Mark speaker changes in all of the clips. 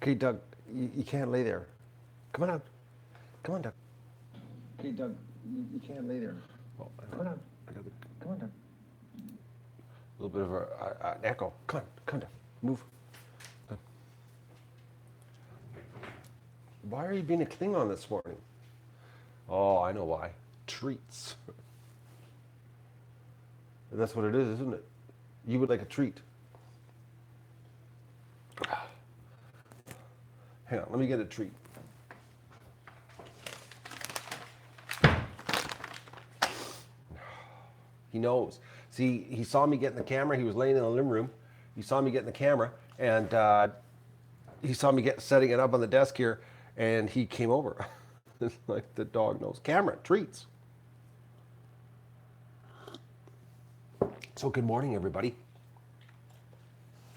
Speaker 1: Okay, Doug, you can't lay there. Come on out. Come on, Doug. Okay, Doug, you can't lay there. Well, come on out. Come on, Doug. A little bit of an echo. Come on, Doug. Move. Why are you being a Klingon this morning? Oh, I know why. Treats. And that's what it is, isn't it? You would like a treat. Hang on, let me get a treat. He knows. See, he saw me get in the camera. He was laying in the living room. He saw me get in the camera, and he saw me setting it up on the desk here, and he came over. It's like the dog knows. Camera, treats. So good morning, everybody.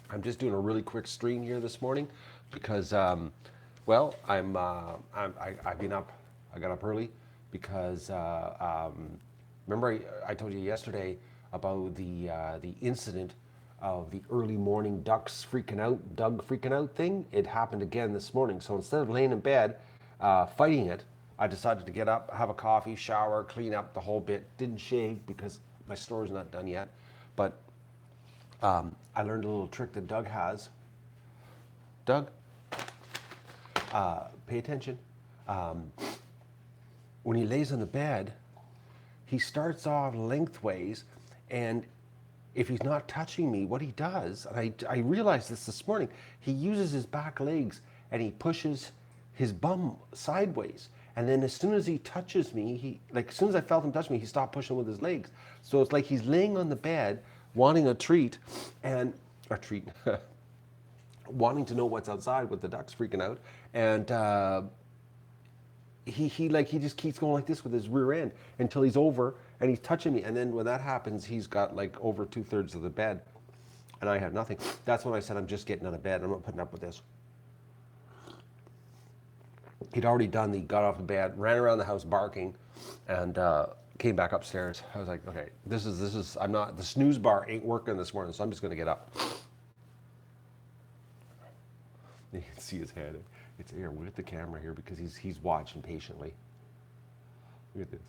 Speaker 1: I'm just doing a really quick stream here this morning because, well, I've been up. I got up early because remember I told you yesterday about the incident of the early morning Doug freaking out thing. It happened again this morning. So instead of laying in bed fighting it, I decided to get up, have a coffee, shower, clean up the whole bit. Didn't shave because my store's not done yet. But I learned a little trick that Doug has. Doug, pay attention. When he lays on the bed, he starts off lengthways, and if he's not touching me, what he does, and I realized this morning, he uses his back legs and he pushes his bum sideways. And then as soon as he touches me, as soon as I felt him touch me, he stopped pushing with his legs. So it's like he's laying on the bed, wanting a treat, wanting to know what's outside with the ducks freaking out. And he just keeps going like this with his rear end until he's over and he's touching me. And then when that happens, he's got like over 2/3 of the bed and I have nothing. That's when I said, I'm just getting out of bed. I'm not putting up with this. He'd already got off the bed, ran around the house barking, and came back upstairs. I was like, okay, the snooze bar ain't working this morning, so I'm just gonna get up. You can see his head. It's here. We'll get the camera here because he's watching patiently. Look at this.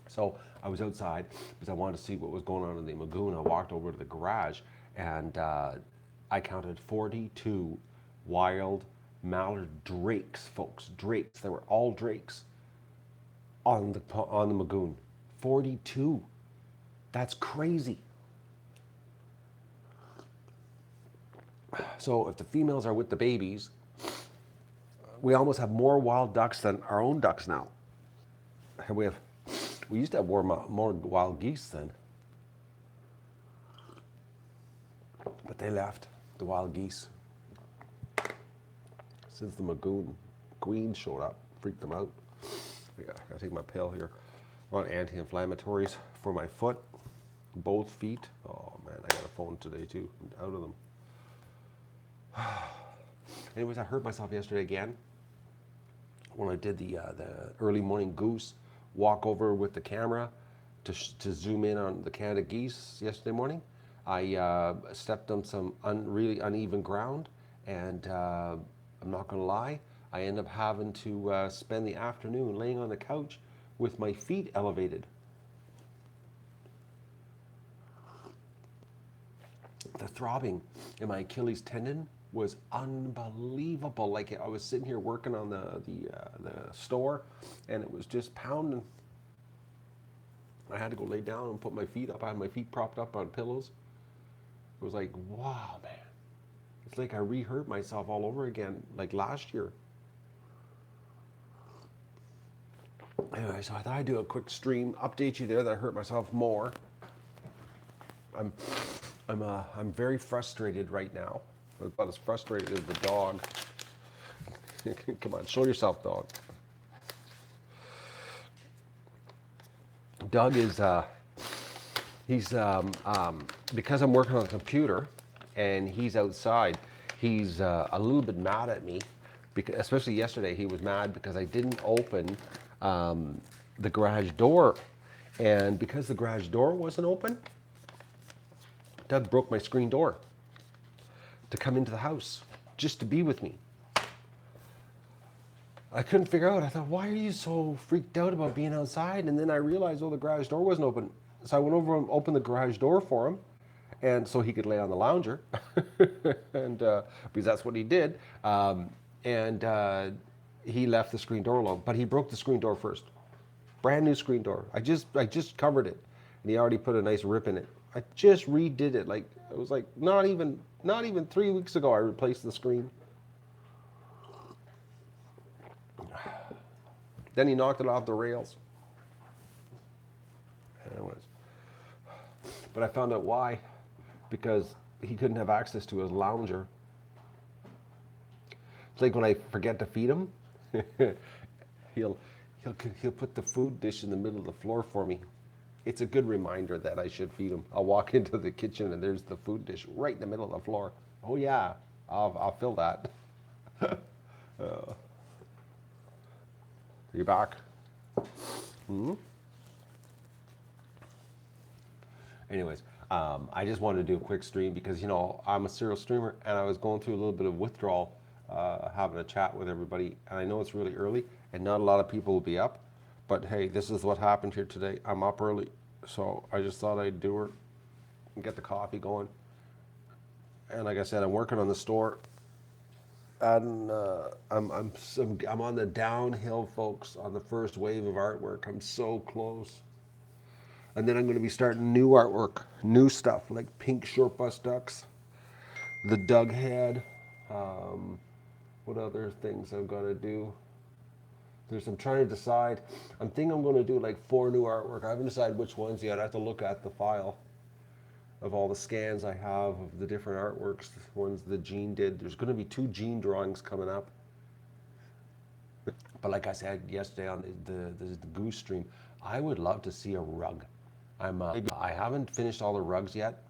Speaker 1: So I was outside because I wanted to see what was going on in the lagoon. I walked over to the garage and I counted 42 wild mallard drakes, folks. Drakes. They were all drakes on the lagoon. 42. That's crazy. So if the females are with the babies, we almost have more wild ducks than our own ducks now. We used to have more wild geese then, but they left, the wild geese. Since the lagoon queen showed up, freaked them out. I gotta take my pill here. I'm on anti-inflammatories for my foot, both feet. Oh man, I got a phone today too. I'm out of them. Anyways, I hurt myself yesterday again when I did the early morning goose walk over with the camera to zoom in on the Canada geese yesterday morning. I stepped on some really uneven ground, and I'm not gonna lie, I ended up having to spend the afternoon laying on the couch with my feet elevated. The throbbing in my Achilles tendon was unbelievable. Like I was sitting here working on the store, and it was just pounding. I had to go lay down and put my feet up. I had my feet propped up on pillows. It was like, wow, man. It's like I re-hurt myself all over again, like last year. Anyway, so I thought I'd do a quick stream, update you there that I hurt myself more. I'm very frustrated right now. I'm about as frustrated as the dog. Come on, show yourself, dog. Doug is, because I'm working on the computer and he's outside, he's a little bit mad at me, because, especially yesterday, he was mad because I didn't open the garage door. And because the garage door wasn't open, Doug broke my screen door to come into the house just to be with me. I couldn't figure out. I thought, why are you so freaked out about being outside? And then I realized, oh, the garage door wasn't open. So I went over and opened the garage door for him, and so he could lay on the lounger, and because that's what he did. And he left the screen door alone, but he broke the screen door first. Brand new screen door. I just covered it, and he already put a nice rip in it. I just redid it. Like it was like not even 3 weeks ago. I replaced the screen. Then he knocked it off the rails. Anyways, but I found out why, because he couldn't have access to his lounger. It's like when I forget to feed him, he'll put the food dish in the middle of the floor for me. It's a good reminder that I should feed him. I'll walk into the kitchen and there's the food dish right in the middle of the floor. Oh yeah, I'll fill that. You back? Anyways, I just wanted to do a quick stream because, you know, I'm a serial streamer and I was going through a little bit of withdrawal, having a chat with everybody. And I know it's really early and not a lot of people will be up. But hey, this is what happened here today. I'm up early. So I just thought I'd do her and get the coffee going. And like I said, I'm working on the store. And I'm on the downhill, folks, on the first wave of artwork. I'm so close. And then I'm going to be starting new artwork, new stuff like pink short bust ducks, the Doug head. What other things I've got to do? I'm trying to decide. I'm thinking I'm going to do like 4 new artwork. I haven't decided which ones yet. I have to look at the file of all the scans I have of the different artworks, the ones that Gene did. There's going to be 2 Gene drawings coming up. But like I said yesterday on the Goose stream, I would love to see a rug. I haven't finished all the rugs yet,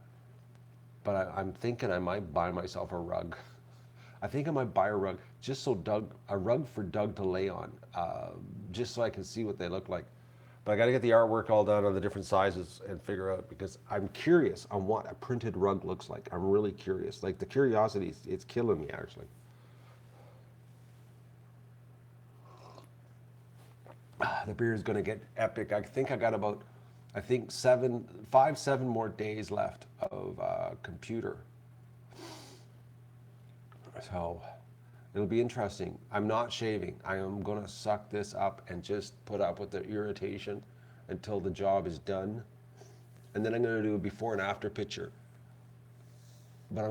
Speaker 1: but I'm thinking I might buy myself a rug. I think I might buy a rug just so a rug for Doug to lay on, just so I can see what they look like. But I got to get the artwork all done on the different sizes and figure out, because I'm curious on what a printed rug looks like. I'm really curious. Like the curiosity, it's killing me actually. The beer is going to get epic. I think I got about, 7 more days left of computer. So it'll be interesting. I'm not shaving. I am going to suck this up and just put up with the irritation until the job is done. And then I'm going to do a before and after picture. But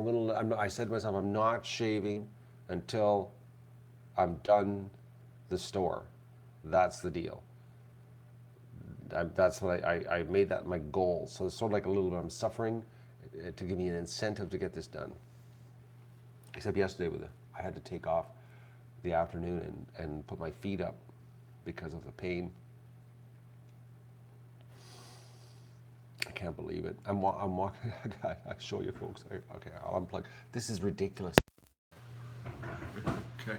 Speaker 1: I said to myself, I'm not shaving until I'm done the store. That's the deal. That's what I made that my goal. So it's sort of like a little bit, I'm suffering to give me an incentive to get this done. Except yesterday I had to take off the afternoon and put my feet up because of the pain. I can't believe it. I'm walking. I'll show you folks. Okay, I'll unplug. This is ridiculous. Okay.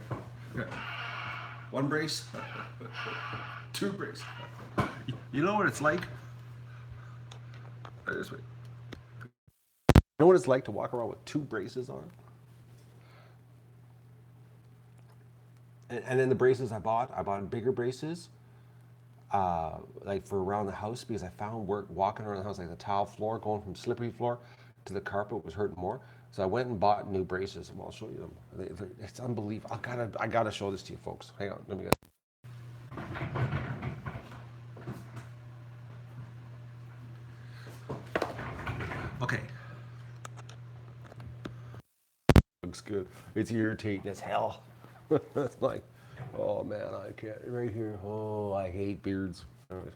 Speaker 1: 1 brace, 2 brace. You know what it's like? This way. You know what it's like to walk around with 2 braces on? And then the braces I bought bigger braces, like for around the house, because I found walking around the house, like the tile floor, going from slippery floor to the carpet was hurting more. So I went and bought new braces, and I'll show you them. It's unbelievable. I gotta show this to you folks. Hang on, let me get. Okay. Looks good. It's irritating as hell. It's like, oh man, I can't. Right here. Oh, I hate beards. Anyways,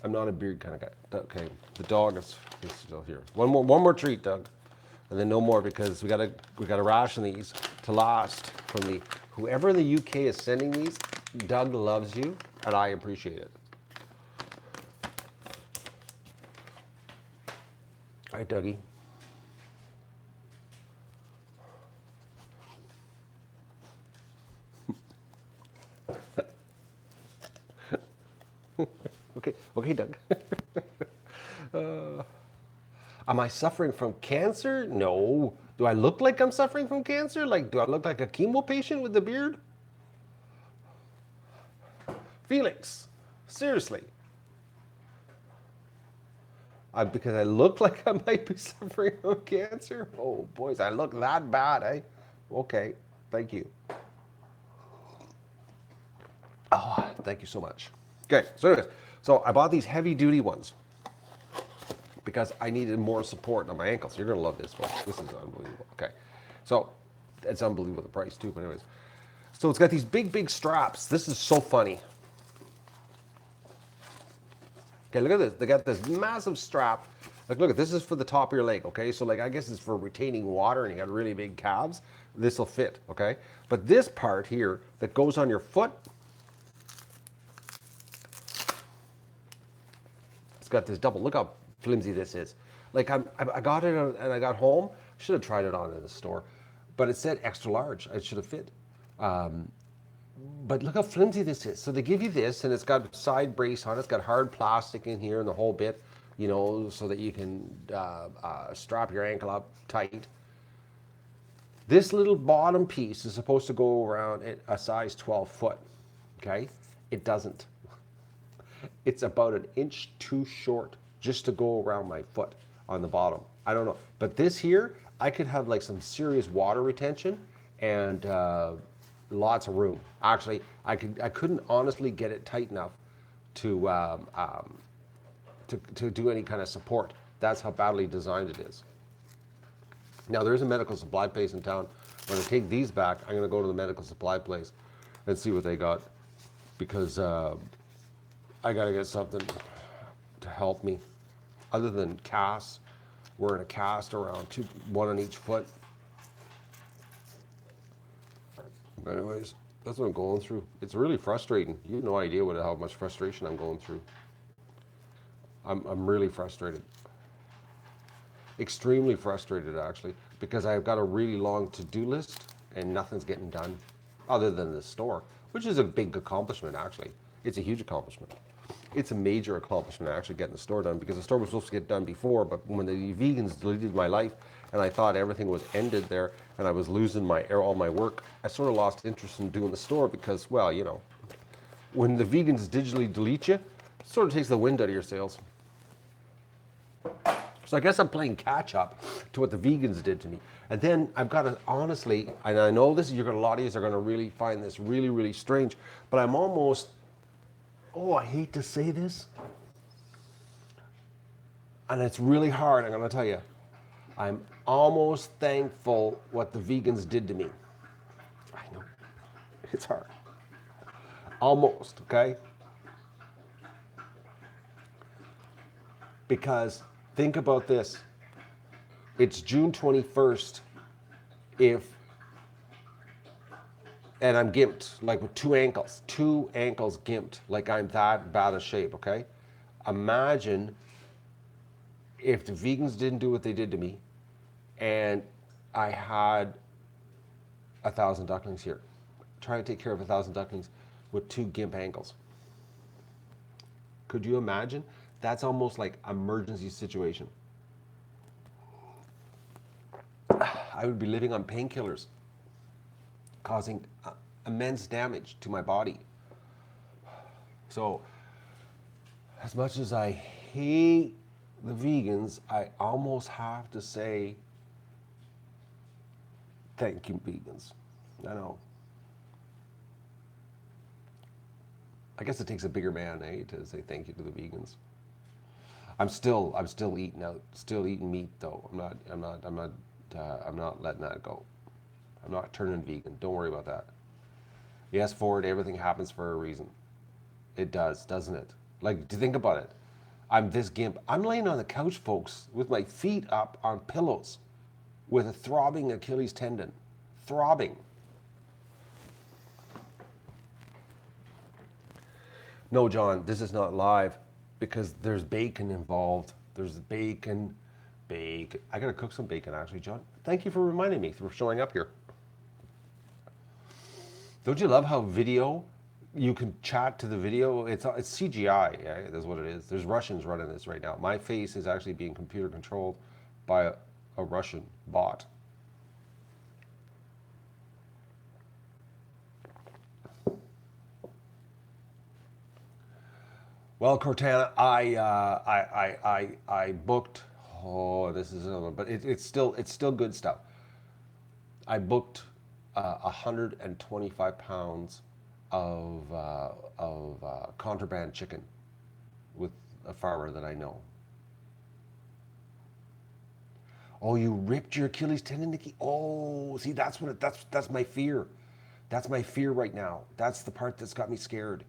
Speaker 1: I'm not a beard kind of guy. Okay, the dog is still here. One more treat, Doug, and then no more, because we gotta ration these to last from whoever in the UK is sending these. Doug loves you, and I appreciate it. All right, Dougie. Okay, Doug. Am I suffering from cancer? No. Do I look like I'm suffering from cancer? Like, do I look like a chemo patient with a beard? Felix, seriously. Because I look like I might be suffering from cancer? Oh, boys, I look that bad, eh? Okay, thank you. Oh, thank you so much. Okay, so anyways, so I bought these heavy duty ones because I needed more support on my ankles. You're gonna love this one. This is unbelievable. Okay, so it's unbelievable the price too. But anyways, so it's got these big straps. This is so funny. Okay, look at this. They got this massive strap. Like, look at this is for the top of your leg. Okay, so like I guess it's for retaining water, and you got really big calves. This will fit. Okay, but this part here that goes on your foot. It's got this double. Look how flimsy this is. Like I got it and I got home. Should have tried it on in the store, but it said extra large. It should have fit. But look how flimsy this is. So they give you this, and it's got side brace on it. It's got hard plastic in here and the whole bit, you know, so that you can strap your ankle up tight. This little bottom piece is supposed to go around a size 12 foot. Okay, it doesn't. It's about an inch too short just to go around my foot on the bottom. I don't know. But this here, I could have like some serious water retention and lots of room. Actually, I couldn't honestly get it tight enough to do any kind of support. That's how badly designed it is. Now, there's a medical supply place in town. When I take these back, I'm going to go to the medical supply place and see what they got, because I got to get something to help me other than casts. We're in a cast around one on each foot. Anyways, that's what I'm going through. It's really frustrating. You have no idea how much frustration I'm going through. I'm really frustrated. Extremely frustrated, actually, because I've got a really long to-do list and nothing's getting done other than the store, which is a big accomplishment, actually. It's a huge accomplishment. It's a major accomplishment actually getting the store done, because the store was supposed to get done before, but when the vegans deleted my life and I thought everything was ended there and I was losing all my work, I sort of lost interest in doing the store because, well, you know, when the vegans digitally delete you, it sort of takes the wind out of your sails. So I guess I'm playing catch up to what the vegans did to me. And then I've got to honestly, and I know this, a lot of you are going to really find this really, really strange, but I'm almost, oh, I hate to say this, and it's really hard, I'm going to tell you. I'm almost thankful what the vegans did to me. I know, it's hard. Almost, okay? Because think about this. It's June 21st, and I'm gimped, like with two ankles gimped, like I'm that bad a shape, okay? Imagine if the vegans didn't do what they did to me and I had 1,000 ducklings here. Trying to take care of 1,000 ducklings with two gimp ankles. Could you imagine? That's almost like emergency situation. I would be living on painkillers, causing immense damage to my body. So, as much as I hate the vegans, I almost have to say, thank you, vegans. I know. I guess it takes a bigger man, to say thank you to the vegans. I'm still eating out, still eating meat though. I'm not letting that go. I'm not turning vegan. Don't worry about that. Yes, Ford, everything happens for a reason. It does, doesn't it? Like, to think about it. I'm this gimp. I'm laying on the couch, folks, with my feet up on pillows with a throbbing Achilles tendon. Throbbing. No, John, this is not live because there's bacon involved. There's bacon. I gotta cook some bacon, actually, John. Thank you for reminding me, for showing up here. Don't you love how video, you can chat to the video? It's CGI, yeah, that's what it is. There's Russians running this right now. My face is actually being computer controlled. by a Russian bot. Well, Cortana, I booked. Oh, this is another one, but it's still good stuff. I booked 125 pounds of contraband chicken with a farmer that I know. Oh, you ripped your Achilles tendon, Nikki. Oh, see, that's my fear. That's my fear right now. That's the part that's got me scared.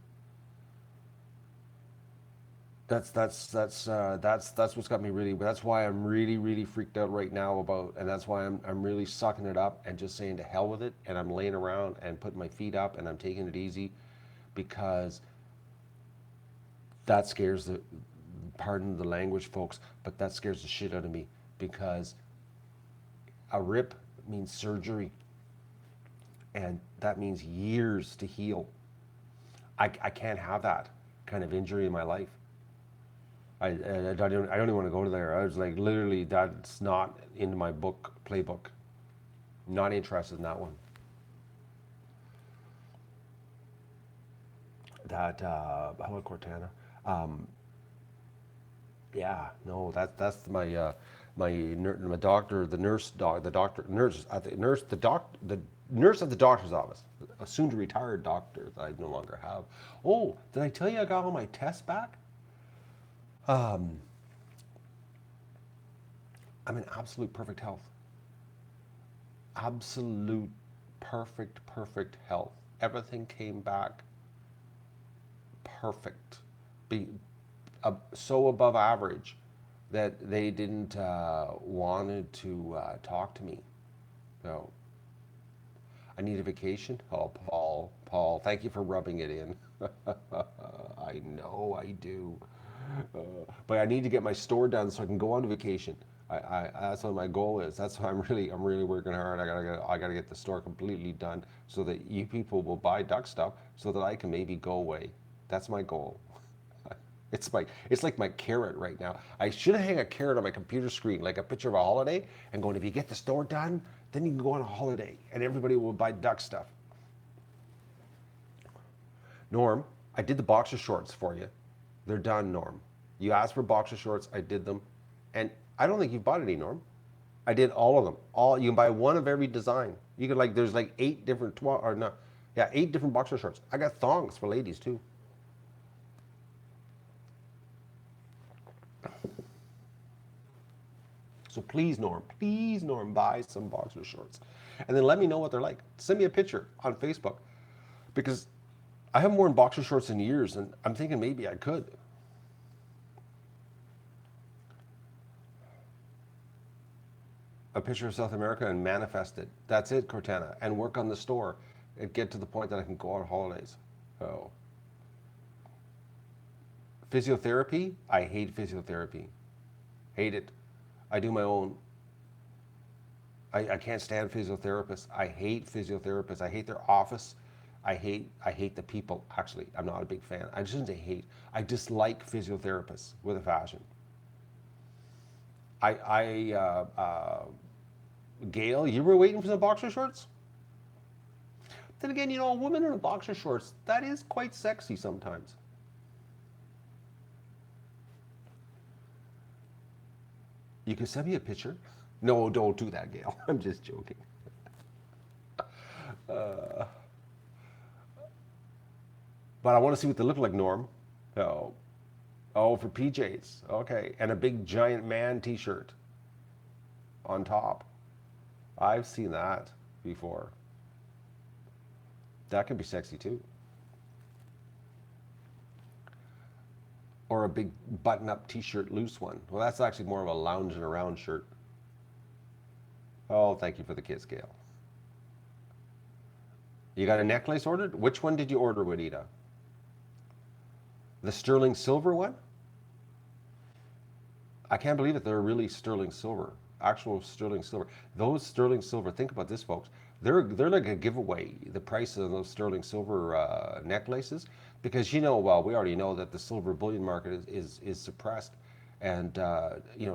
Speaker 1: That's what's got me really. That's why I'm really freaked out right now about, and that's why I'm really sucking it up and just saying to hell with it. And I'm laying around and putting my feet up and I'm taking it easy, because that scares the, pardon the language, folks, but that scares the shit out of me, because a rip means surgery, and that means years to heal. I can't have that kind of injury in my life. I don't even want to go to there. I was like, literally, that's not in my book playbook. Not interested in that one. Hello, Cortana. Um, yeah, no, that's my doctor, the nurse doc, the doctor, nurse at the nurse, the nurse at the doctor's office, a soon to retired doctor that I no longer have. Oh, did I tell you I got all my tests back? Um, I'm in absolute perfect health. Absolute perfect health. Everything came back perfect. Be, so above average that they didn't wanted to talk to me. So I need a vacation. Oh, Paul, thank you for rubbing it in. I know I do. But I need to get my store done so I can go on vacation. That's what my goal is. That's why I'm really working hard. I gotta get the store completely done so that you people will buy duck stuff so that I can maybe go away. That's my goal. It's like my carrot right now. I should hang a carrot on my computer screen, like a picture of a holiday, and going, if you get the store done, then you can go on a holiday, and everybody will buy duck stuff. Norm, I did the boxer shorts for you. They're done, Norm. You asked for boxer shorts, I did them, and I don't think you've bought any, Norm. I did all of them. All you can buy one of every design. You could like there's like 8 different or no, yeah, 8 different boxer shorts. I got thongs for ladies too. So please, Norm, buy some boxer shorts. And then let me know what they're like. Send me a picture on Facebook, because I haven't worn boxer shorts in years, and I'm thinking maybe I could. A picture of South America and manifest it. That's it, Cortana. And work on the store and get to the point that I can go on holidays. Oh. Physiotherapy? I hate physiotherapy. Hate it. I do my own. I can't stand physiotherapists. I hate physiotherapists. I hate their office. I hate the people. Actually, I'm not a big fan. I shouldn't say hate. I dislike physiotherapists with a passion. Gail, you were waiting for some boxer shorts? Then again, a woman in boxer shorts, that is quite sexy sometimes. You can send me a picture. No, don't do that, Gail. I'm just joking. Uh, but I want to see what they look like, Norm. Oh, oh, for PJs. Okay, and a big giant man T-shirt on top. I've seen that before. That can be sexy too. Or a big button-up T-shirt, loose one. Well, that's actually more of a lounging around shirt. Oh, thank you for the kiss, Gail. You got a necklace ordered? Which one did you order, Juanita? The sterling silver one? I can't believe it. They're really sterling silver, actual sterling silver. Those sterling silver. Think about this, folks. They're like a giveaway. The price of those sterling silver necklaces, because well, we already know that the silver bullion market is suppressed, And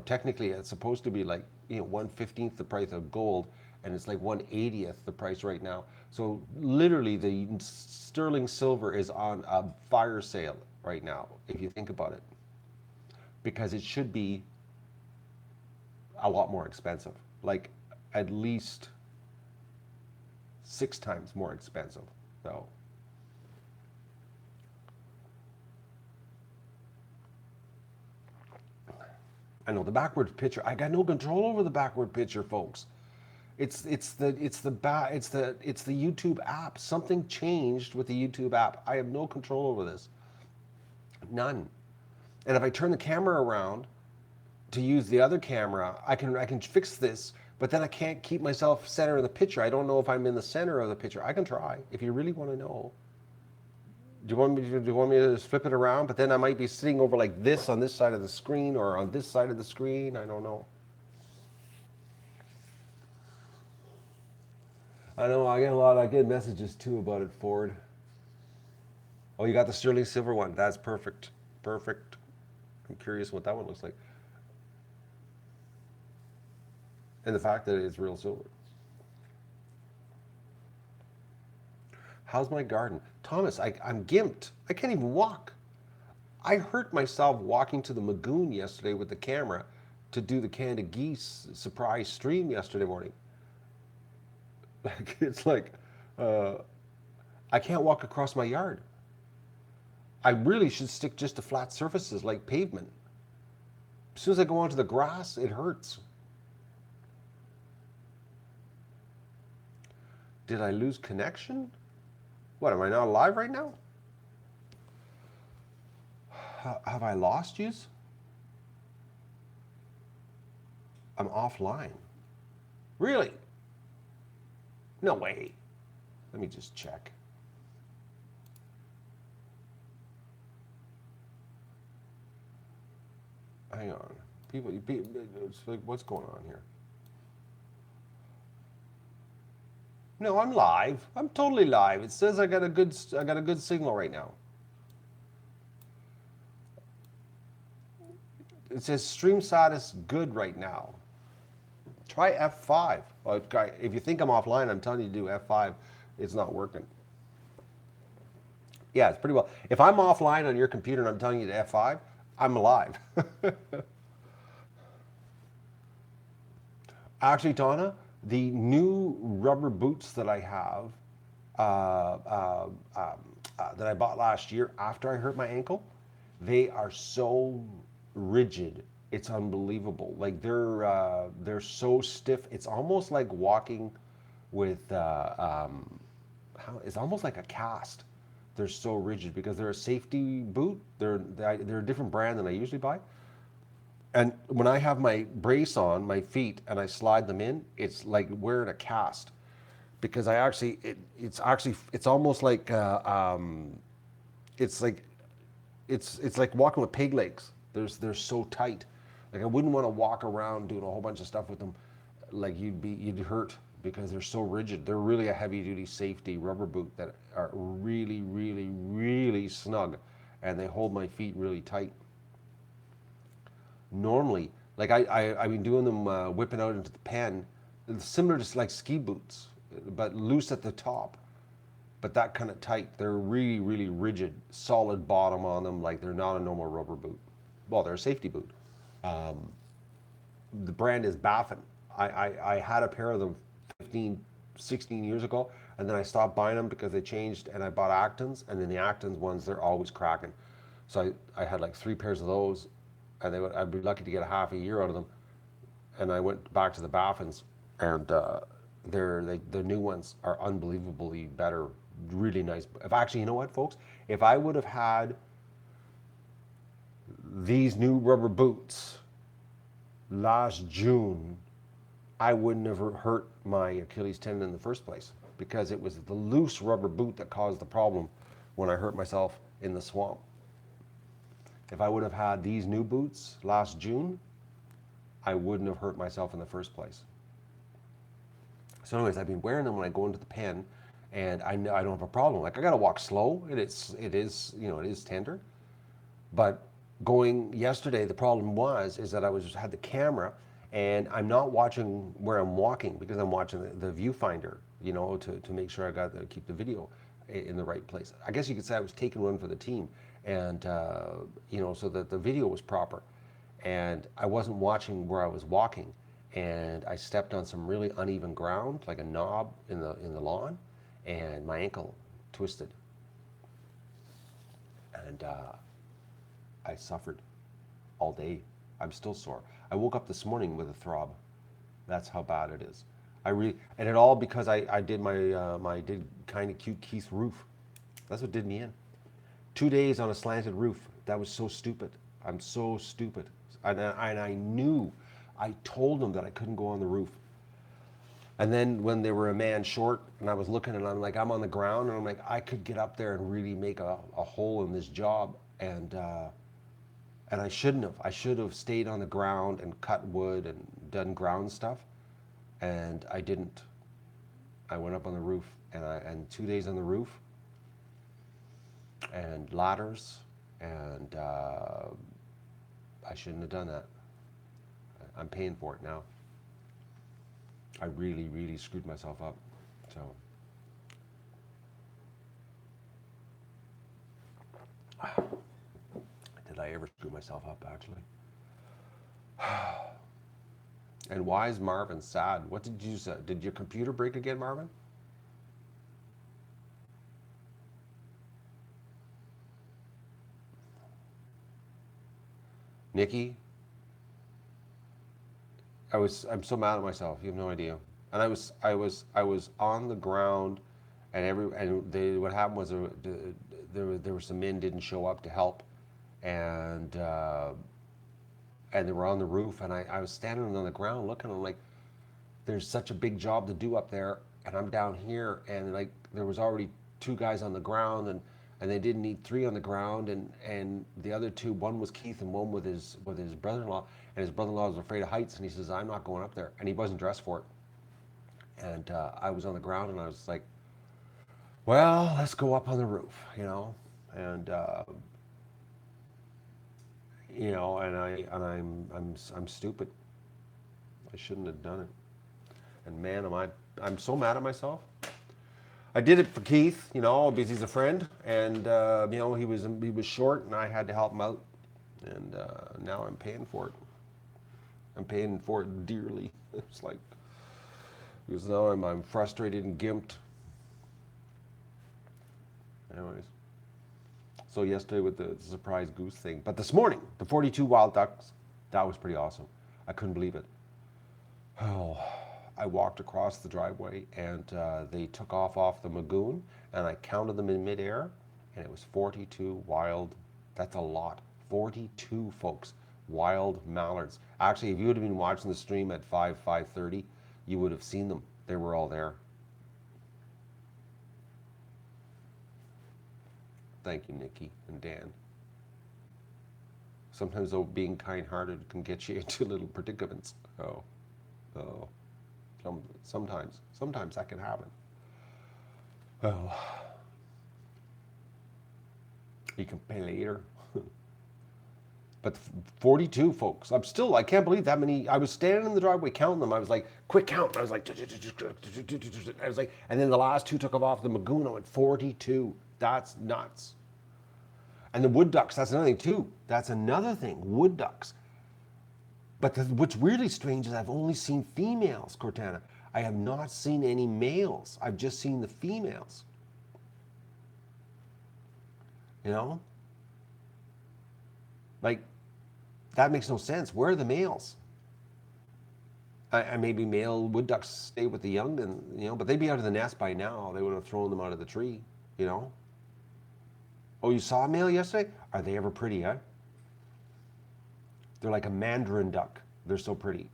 Speaker 1: technically it's supposed to be like 1/15 the price of gold, and it's like 1/80th the price right now. So literally the sterling silver is on a fire sale right now, if you think about it, because it should be a lot more expensive, like at least 6 times more expensive. So I know the backward picture. I got no control over the backward picture, folks. It's the YouTube app. Something changed with the YouTube app. I have no control over this. None. And if I turn the camera around to use the other camera, I can fix this, but then I can't keep myself center of the picture. I don't know if I'm in the center of the picture. I can try if you really want to know. Do you want me to just flip it around? But then I might be sitting over like this on this side of the screen or on this side of the screen. I don't know. I know I get messages too about it, Ford. Oh, you got the sterling silver one. That's perfect. Perfect. I'm curious what that one looks like. And the fact that it's real silver. How's my garden? Thomas, I'm gimped. I can't even walk. I hurt myself walking to the Magoon yesterday with the camera to do the Canada Geese surprise stream yesterday morning. It's like, uh, I can't walk across my yard. I really should stick just to flat surfaces like pavement. As soon as I go onto the grass, it hurts. Did I lose connection? What, am I not alive right now? Have I lost yous? I'm offline. Really? No way. Let me just check. Hang on. It's like, what's going on here? No, I'm live. I'm totally live. It says I got a good signal right now. It says stream status good right now. Try F5. Well, if you think I'm offline, I'm telling you to do F5. It's not working. Yeah, it's pretty well. If I'm offline on your computer and I'm telling you to F5, I'm alive. Actually, Donna, the new rubber boots that I have, that I bought last year after I hurt my ankle, they are so rigid. It's unbelievable. Like they're so stiff. It's almost like walking with it's almost like a cast. They're so rigid because they're a safety boot. They're a different brand than I usually buy. And when I have my brace on my feet and I slide them in, it's like wearing a cast, because it's almost like it's like it's like walking with pig legs. They're so tight. Like I wouldn't want to walk around doing a whole bunch of stuff with them. Like you'd hurt because they're so rigid. They're really a heavy duty safety rubber boot that are really, really, really snug, and they hold my feet really tight. Normally, like I've been doing them whipping out into the pen, similar to like ski boots, but loose at the top, but that kind of tight. They're really, really rigid, solid bottom on them. Like they're not a normal rubber boot. Well, they're a safety boot. The brand is Baffin. I had a pair of them 15, 16 years ago, and then I stopped buying them because they changed, and I bought Actons, and then the Actons ones, they're always cracking. So I had like 3 pairs of those, and I'd be lucky to get a half a year out of them. And I went back to the Baffins, and the new ones are unbelievably better, really nice. If actually, you know what, folks, if I would have had these new rubber boots last June, I wouldn't have hurt my Achilles tendon in the first place, because it was the loose rubber boot that caused the problem when I hurt myself in the swamp. If I would have had these new boots last June, I wouldn't have hurt myself in the first place. So anyways, I've been wearing them when I go into the pen, and I know I don't have a problem. Like I gotta walk slow, it is tender, but going yesterday, the problem is that had the camera, and I'm not watching where I'm walking because I'm watching the viewfinder, to make sure keep the video in the right place. I guess you could say I was taking one for the team, and so that the video was proper, and I wasn't watching where I was walking, and I stepped on some really uneven ground, like a knob in the lawn, and my ankle twisted, and I suffered all day. I'm still sore. I woke up this morning with a throb. That's how bad it is. And it all because I did my did kind of cute Keith roof. That's what did me in. 2 days on a slanted roof. That was so stupid. I'm so stupid. And I knew. I told them that I couldn't go on the roof. And then when they were a man short, and I was looking, and I'm like, I'm on the ground, and I'm like, I could get up there and really make a hole in this job, and I shouldn't have. I should have stayed on the ground and cut wood and done ground stuff, and I didn't. I went up on the roof, and 2 days on the roof, and ladders, and I shouldn't have done that. I'm paying for it now. I really, really screwed myself up. So, did I ever screw myself up, actually? And why is Marvin sad? What did you say? Did your computer break again, Marvin? Nikki, I'm so mad at myself. You have no idea. And I was on the ground, and what happened was there were some men didn't show up to help, and they were on the roof, and I was standing on the ground looking. I'm like, there's such a big job to do up there, and I'm down here, and like there was already two guys on the ground, and they didn't need three on the ground, and the other two, one was Keith and one with his brother-in-law, and his brother-in-law was afraid of heights, and he says, I'm not going up there, and he wasn't dressed for it. And I was on the ground, and I was like, well, let's go up on the roof, and I'm stupid. I shouldn't have done it. And man, I'm so mad at myself. I did it for Keith, because he's a friend, and he was short, and I had to help him out, and now I'm paying for it. I'm paying for it dearly. It's like, because now I'm frustrated and gimped. Anyways, so yesterday with the surprise goose thing, but this morning the 42 wild ducks, that was pretty awesome. I couldn't believe it. Oh. I walked across the driveway, and they took off the Magoon, and I counted them in midair, and it was 42 wild. That's a lot. 42, folks, wild mallards. Actually, if you would have been watching the stream at 5:30, you would have seen them. They were all there. Thank you, Nikki and Dan. Sometimes, though, being kind-hearted can get you into little predicaments. Oh. Sometimes that can happen. Oh, you can pay later. But 42, folks. I can't believe that many. I was standing in the driveway counting them. I was like, quick count. I was like, and then the last two took off the Magoon. I went 42. That's nuts. And the wood ducks, that's another thing too. That's another thing, wood ducks. But what's really strange is I've only seen females, Cortana. I have not seen any males. I've just seen the females. Like, that makes no sense. Where are the males? Maybe male wood ducks stay with the young, and but they'd be out of the nest by now. They would have thrown them out of the tree. Oh, you saw a male yesterday? Are they ever pretty, huh? They're like a mandarin duck. They're so pretty.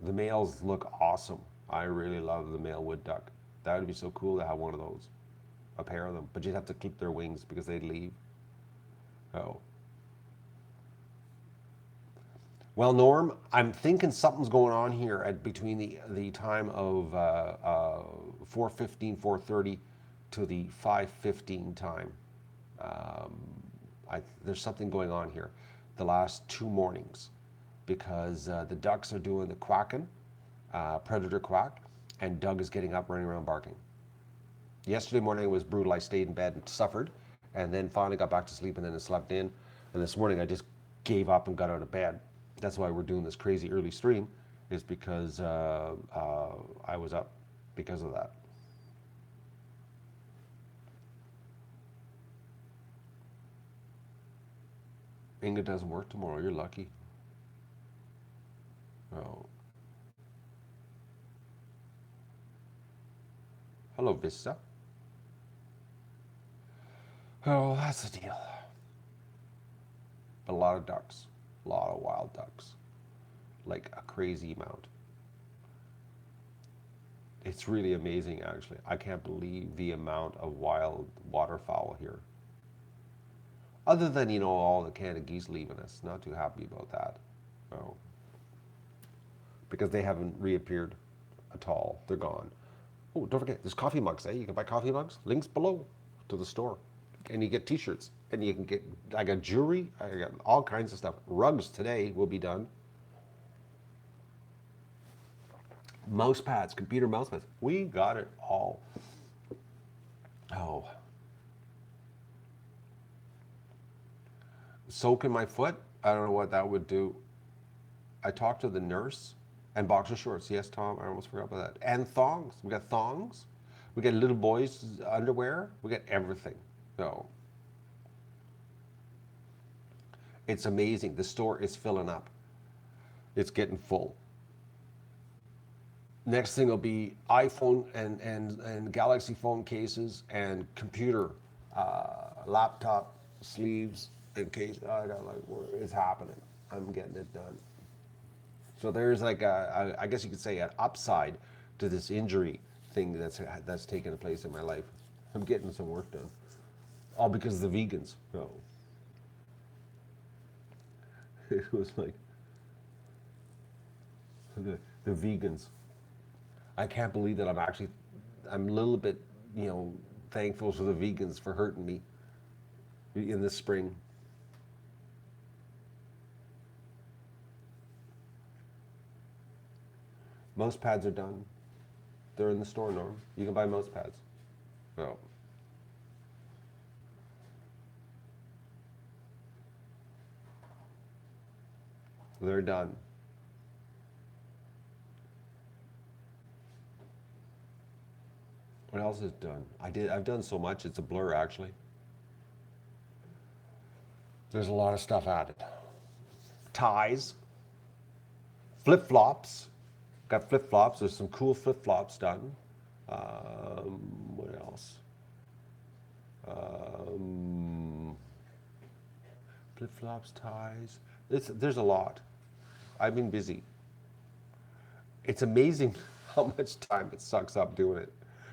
Speaker 1: The males look awesome. I really love the male wood duck. That would be so cool to have one of those. A pair of them. But you'd have to keep their wings because they'd leave. Oh. Well, Norm, I'm thinking something's going on here between the time of 4:15, 4:30 to the 5:15 time. There's something going on here the last 2 mornings because the ducks are doing the quacking, predator quack, and Doug is getting up, running around barking. Yesterday morning it was brutal. I stayed in bed and suffered, and then finally got back to sleep, and then I slept in. And this morning I just gave up and got out of bed. That's why we're doing this crazy early stream, is because I was up because of that. Inga doesn't work tomorrow. You're lucky. Oh. Hello, Vista. Oh, that's the deal. But a lot of ducks. A lot of wild ducks. Like a crazy amount. It's really amazing, actually. I can't believe the amount of wild waterfowl here. Other than, all the Canada geese leaving us. Not too happy about that. Oh. Because they haven't reappeared at all. They're gone. Oh, don't forget, there's coffee mugs, eh? You can buy coffee mugs. Links below to the store. And you get t-shirts. And you can get, I got jewelry. I got all kinds of stuff. Rugs today will be done. Mouse pads, computer mouse pads. We got it all. Oh. Soak in my foot? I don't know what that would do. I talked to the nurse. And boxer shorts. Yes, Tom, I almost forgot about that. And thongs. We got thongs. We got little boys' underwear. We got everything. So it's amazing. The store is filling up. It's getting full. Next thing will be iPhone and Galaxy phone cases and computer, laptop sleeves and case. I got it's happening. I'm getting it done. So there's like I guess you could say an upside to this injury thing that's taken place in my life. I'm getting some work done, all because of the vegans. No, it was like the vegans. I can't believe that I'm a little bit, thankful for the vegans for hurting me in the spring. Mouse pads are done. They're in the store, Norm. You can buy mouse pads. Oh. They're done. What else is done? I've done so much, it's a blur, actually. There's a lot of stuff added. Ties. Flip-flops. Got flip-flops. There's some cool flip-flops done. What else? Flip-flops, ties. There's a lot. I've been busy. It's amazing how much time it sucks up doing it.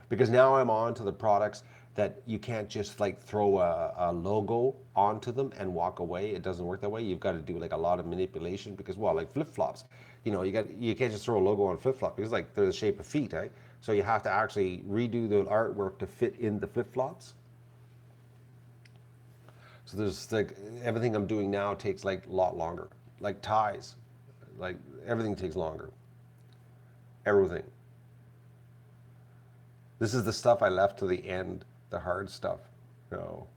Speaker 1: Because now I'm on to the products that you can't just like throw a logo onto them and walk away. It doesn't work that way. You've got to do like a lot of manipulation because, well, like flip-flops, you can't just throw a logo on flip-flop because like they're the shape of feet, right? So you have to actually redo the artwork to fit in the flip-flops. So there's like everything I'm doing now takes like a lot longer. Like ties, like everything takes longer. Everything. This is the stuff I left to the end, the hard stuff. No.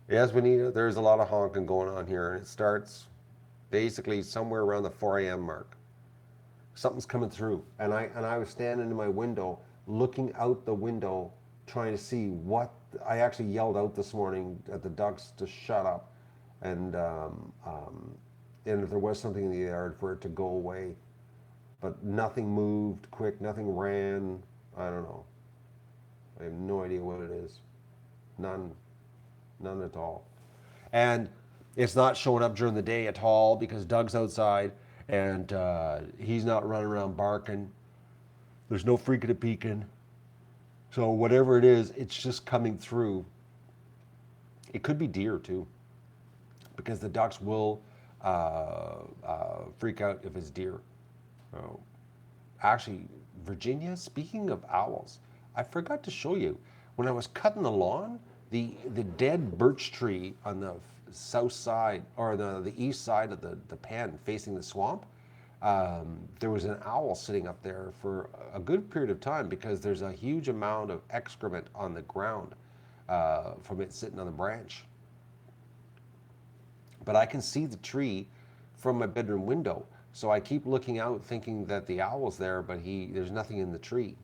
Speaker 1: Yes, Benita, there's a lot of honking going on here, and it starts basically somewhere around the 4 a.m. mark. Something's coming through, and I was standing in my window, looking out the window, trying to see what. I actually yelled out this morning at the ducks to shut up, and if there was something in the yard, for it to go away. But nothing moved quick, nothing ran. I don't know. I have no idea what it is. None at all. And it's not showing up during the day at all because Doug's outside and he's not running around barking. There's no freaking a peeking. So whatever it is, it's just coming through. It could be deer too, because the ducks will freak out if it's deer. Oh. Actually, Virginia, speaking of owls, I forgot to show you. When I was cutting the lawn, the dead birch tree on the south side or the east side of the pen facing the swamp, there was an owl sitting up there for a good period of time because there's a huge amount of excrement on the ground from it sitting on the branch. But I can see the tree from my bedroom window. So I keep looking out thinking that the owl's there, but there's nothing in the tree.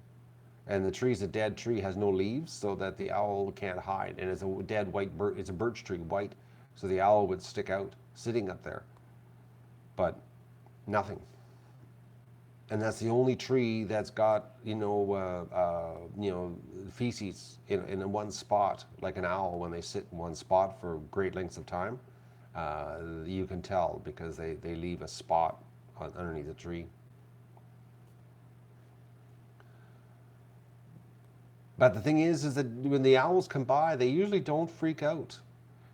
Speaker 1: And the tree's a dead tree, has no leaves, so that the owl can't hide. And it's a dead white birch, it's a birch tree, white, so the owl would stick out, sitting up there. But nothing. And that's the only tree that's got, feces in one spot, like an owl when they sit in one spot for great lengths of time. You can tell because they leave a spot underneath the tree. But the thing is that when the owls come by, they usually don't freak out.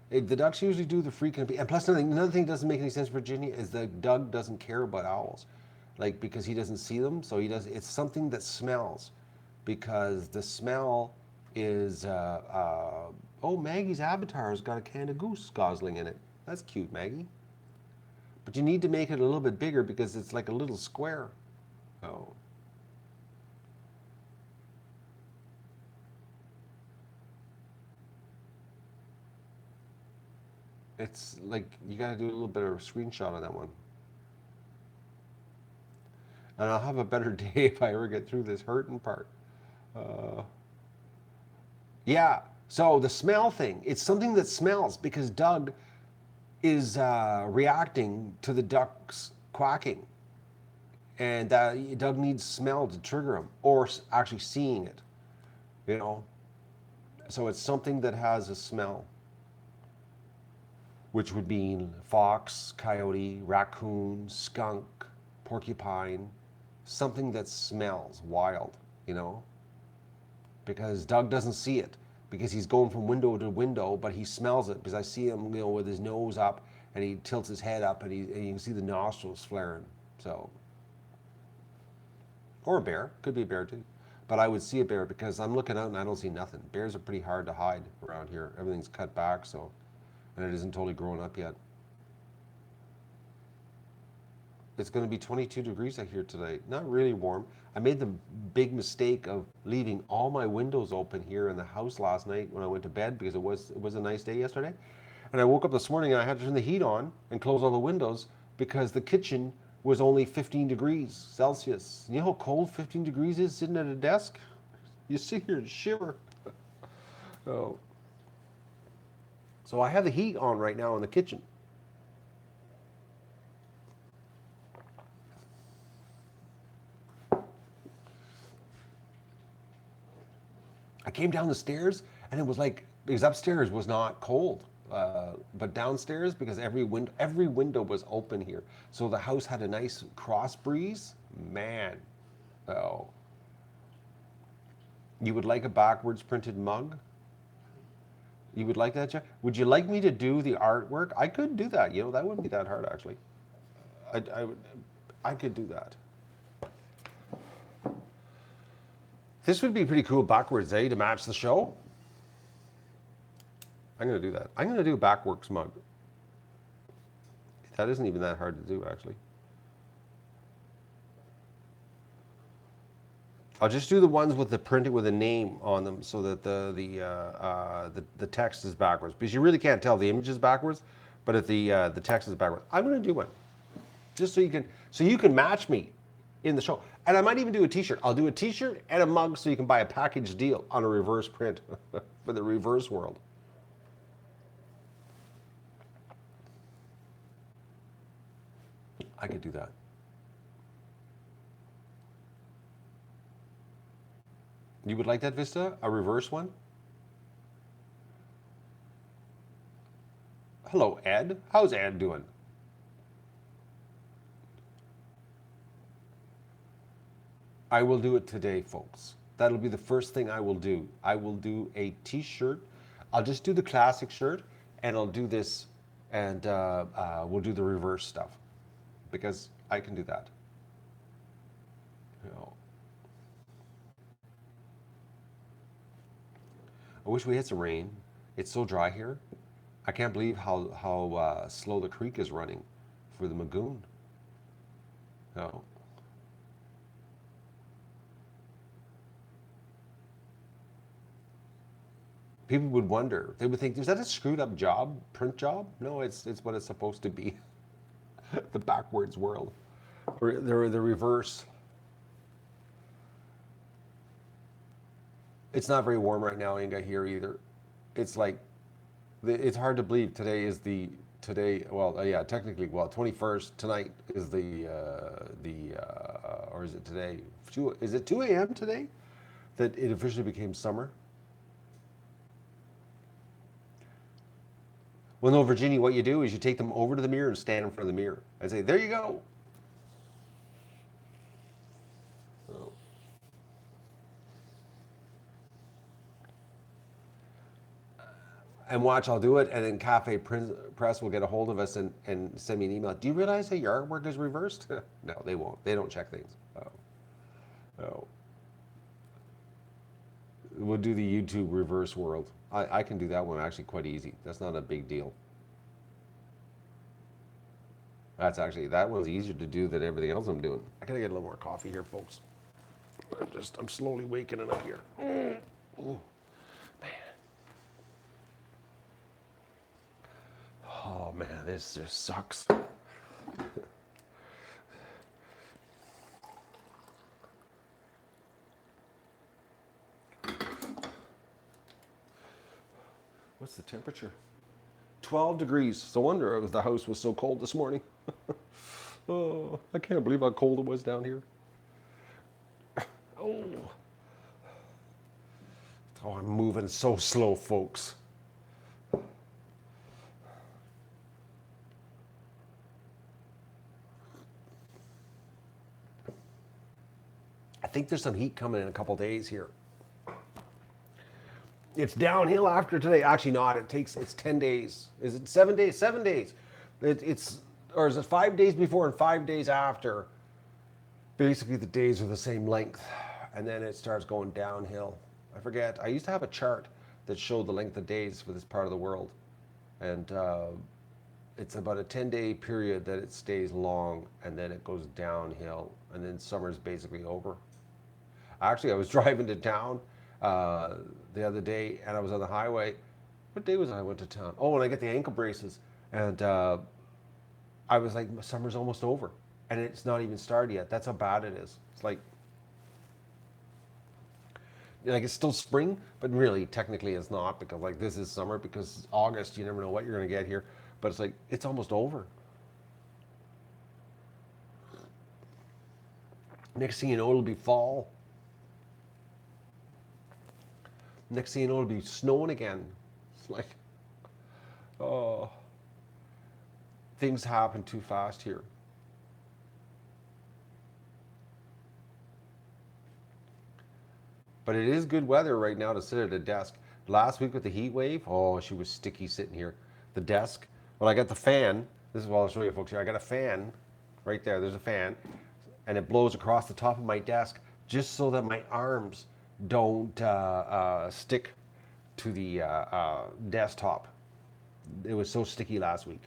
Speaker 1: The ducks usually do the freaking. And plus, another thing that doesn't make any sense, Virginia, is that Doug doesn't care about owls, like because he doesn't see them. So he does. It's something that smells, because the smell is. Oh, Maggie's avatar has got a can of goose gosling in it. That's cute, Maggie. But you need to make it a little bit bigger because it's like a little square. Oh. It's like you got to do a little bit of a screenshot of that one. And I'll have a better day if I ever get through this hurting part. Yeah, so the smell thing, it's something that smells because Doug is reacting to the ducks quacking. And Doug needs smell to trigger him, or actually seeing it, you know? So it's something that has a smell, which would be fox, coyote, raccoon, skunk, porcupine, something that smells wild, because Doug doesn't see it because he's going from window to window, but he smells it because I see him, with his nose up and he tilts his head up and you can see the nostrils flaring. So, or a bear, could be a bear too. But I would see a bear because I'm looking out and I don't see nothing. Bears are pretty hard to hide around here. Everything's cut back, so. And it isn't totally grown up yet. It's going to be 22 degrees out here today. Not really warm. I made the big mistake of leaving all my windows open here in the house last night when I went to bed because it was a nice day yesterday. And I woke up this morning and I had to turn the heat on and close all the windows because the kitchen was only 15 degrees Celsius. You know how cold 15 degrees is sitting at a desk? You sit here and shiver. Oh. So I have the heat on right now in the kitchen. I came down the stairs and it was like, because upstairs was not cold, but downstairs, because every window was open here. So the house had a nice cross breeze. Man, oh. You would like a backwards printed mug? You would like that, Jeff? Would you like me to do the artwork? I could do that. That wouldn't be that hard, actually. I could do that. This would be pretty cool backwards, to match the show. I'm going to do that. I'm going to do a backwards mug. That isn't even that hard to do, actually. I'll just do the ones with the printed with a name on them so that the text is backwards, because you really can't tell the image is backwards, but if the text is backwards. I'm going to do one, just so you can match me in the show, and I might even do a T-shirt. I'll do a T-shirt and a mug so you can buy a package deal on a reverse print for the reverse world. I could do that. You would like that, Vista? A reverse one? Hello, Ed. How's Ed doing? I will do it today, folks. That'll be the first thing I will do. I will do a T-shirt. I'll just do the classic shirt, and I'll do this, and we'll do the reverse stuff, because I can do that. I wish we had some rain. It's so dry here. I can't believe how slow the creek is running for the Magoon. No. People would wonder. They would think, is that a screwed up job, print job? No, it's what it's supposed to be. The backwards world, or the reverse. It's not very warm right now, Inga, here either. It's like, it's hard to believe today. Well, yeah, technically, well, 21st tonight is or is it today? Is it 2 a.m. today that it officially became summer? Well, no, Virginia, what you do is you take them over to the mirror and stand in front of the mirror and say, there you go. Oh. And watch, I'll do it, and then Cafe Press will get a hold of us and send me an email. Do you realize that your artwork is reversed? No, they won't. They don't check things. Oh. Oh. We'll do the YouTube reverse world. I can do that one actually quite easy. That's not a big deal. That one's easier to do than everything else I'm doing. I gotta get a little more coffee here, folks. I'm slowly waking it up here. Ooh, man. Oh man, this just sucks. What's the temperature? 12 degrees. No wonder the house was so cold this morning. Oh, I can't believe how cold it was down here. Oh. Oh, I'm moving so slow, folks. I think there's some heat coming in a couple days here. It's downhill after today. Actually, not. It's 10 days. Is it 7 days? 7 days. Or is it 5 days before and 5 days after? Basically, the days are the same length, and then it starts going downhill. I forget. I used to have a chart that showed the length of days for this part of the world, and it's about a 10-day period that it stays long, and then it goes downhill, and then summer's basically over. Actually, I was driving to town the other day, and I was on the highway. What day was I went to town? Oh, and I got the ankle braces, and I was like, summer's almost over, and it's not even started yet. That's how bad it is. It's like it's still spring, but really, technically, it's not, because like this is summer, because August, you never know what you're gonna get here, but it's like it's almost over. Next thing you know, it'll be fall. Next thing you know, it'll be snowing again. It's like, oh, things happen too fast here. But it is good weather right now to sit at a desk. Last week with the heat wave, oh, she was sticky sitting here. The desk, well, I got the fan. This is what I'll show you folks here. I got a fan right there. There's a fan, and it blows across the top of my desk just so that my arms don't stick to the desktop. It was so sticky last week.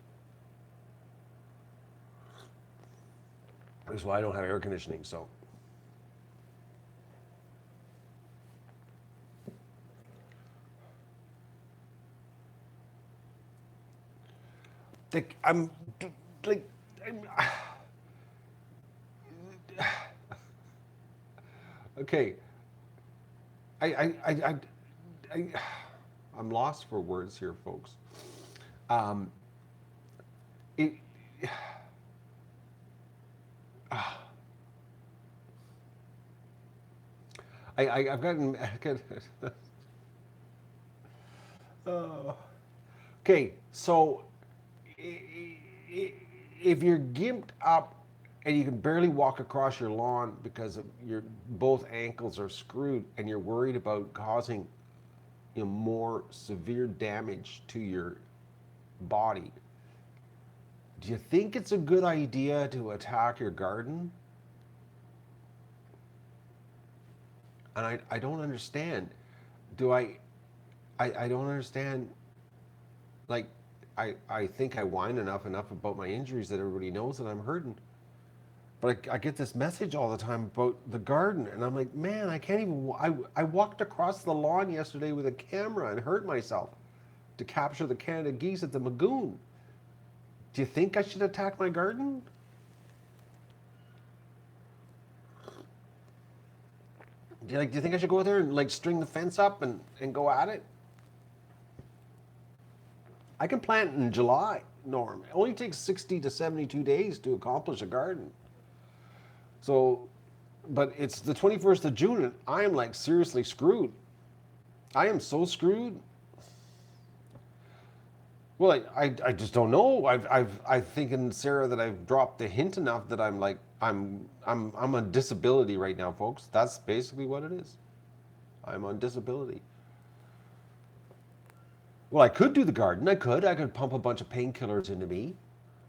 Speaker 1: That's why I don't have air conditioning, so. I'm like, okay. I'm lost for words here, folks. It, I've gotten. Okay, so if you're gimped up and you can barely walk across your lawn because your both ankles are screwed, and you're worried about causing more severe damage to your body, do you think it's a good idea to attack your garden? And I don't understand. Do I I don't understand. Like, I think I whine enough about my injuries that everybody knows that I'm hurting. But I get this message all the time about the garden, and I'm like, man, I can't even. I walked across the lawn yesterday with a camera and hurt myself to capture the Canada geese at the Magoon. Do you think I should attack my garden? Do you think I should go out there and like string the fence up and go at it? I can plant in July, Norm. It only takes 60 to 72 days to accomplish a garden. So, but it's the 21st of June and I am like seriously screwed. I am so screwed. Well, I just don't know. I thinking, Sarah, that I've dropped the hint enough that I'm like I'm on disability right now, folks. That's basically what it is. I'm on disability. Well, I could do the garden. I could pump a bunch of painkillers into me.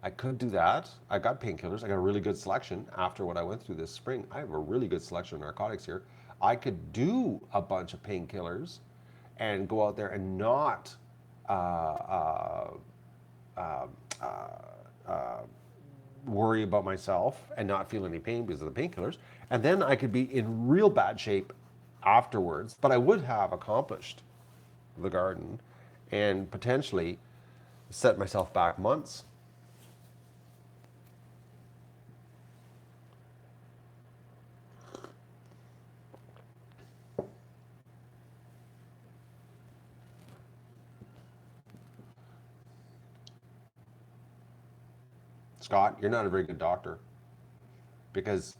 Speaker 1: I could do that. I got painkillers. I got a really good selection after what I went through this spring. I have a really good selection of narcotics here. I could do a bunch of painkillers and go out there and not uh, uh, uh, uh, worry about myself and not feel any pain because of the painkillers. And then I could be in real bad shape afterwards, but I would have accomplished the garden and potentially set myself back months. Scott, you're not a very good doctor because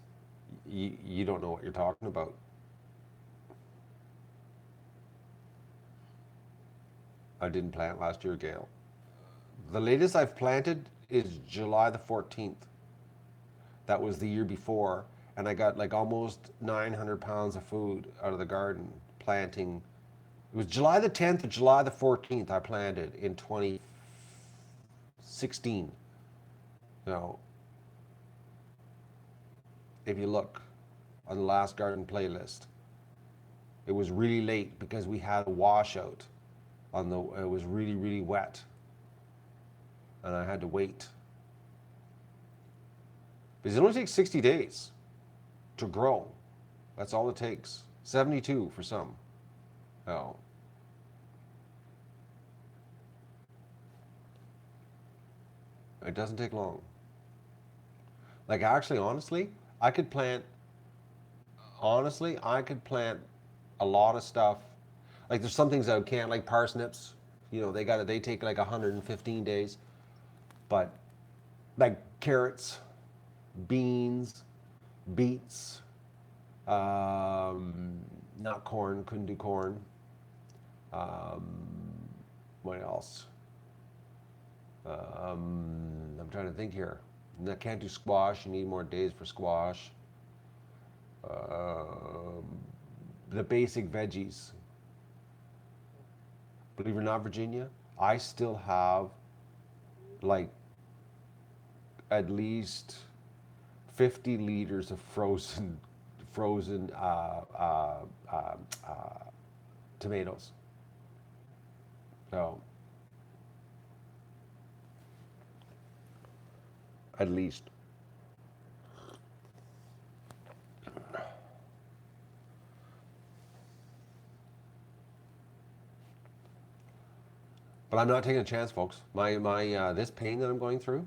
Speaker 1: you don't know what you're talking about. I didn't plant last year, Gail. The latest I've planted is July the 14th. That was the year before, and I got like almost 900 pounds of food out of the garden planting. It was July the 10th or July the 14th I planted in 2016. So if you look on the last garden playlist, it was really late because we had a washout on the. It was really really wet, and I had to wait. Because it only takes 60 days to grow. That's all it takes. 72 for some. Oh. It doesn't take long. Like actually, honestly, I could plant a lot of stuff. Like there's some things I can't, like parsnips. They take like 115 days. But like carrots, beans, beets, not corn, couldn't do corn. Um, what else? I'm trying to think here. I can't do squash. You need more days for squash. Um, the basic veggies. Believe it or not, Virginia, I still have like at least 50 liters of frozen tomatoes. So at least. But I'm not taking a chance, folks. My this pain that I'm going through.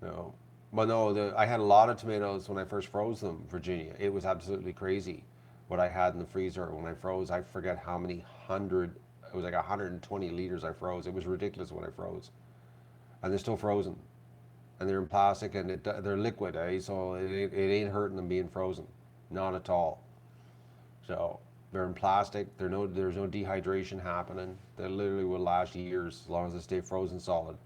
Speaker 1: No, well, no. I had a lot of tomatoes when I first froze them, Virginia. It was absolutely crazy what I had in the freezer when I froze. I forget how many hundred. It was like 120 liters I froze. It was ridiculous when I froze, and they're still frozen, and they're in plastic and they're liquid, eh? So it ain't hurting them being frozen, not at all. So they're in plastic. There's no dehydration happening. They literally will last years as long as they stay frozen solid.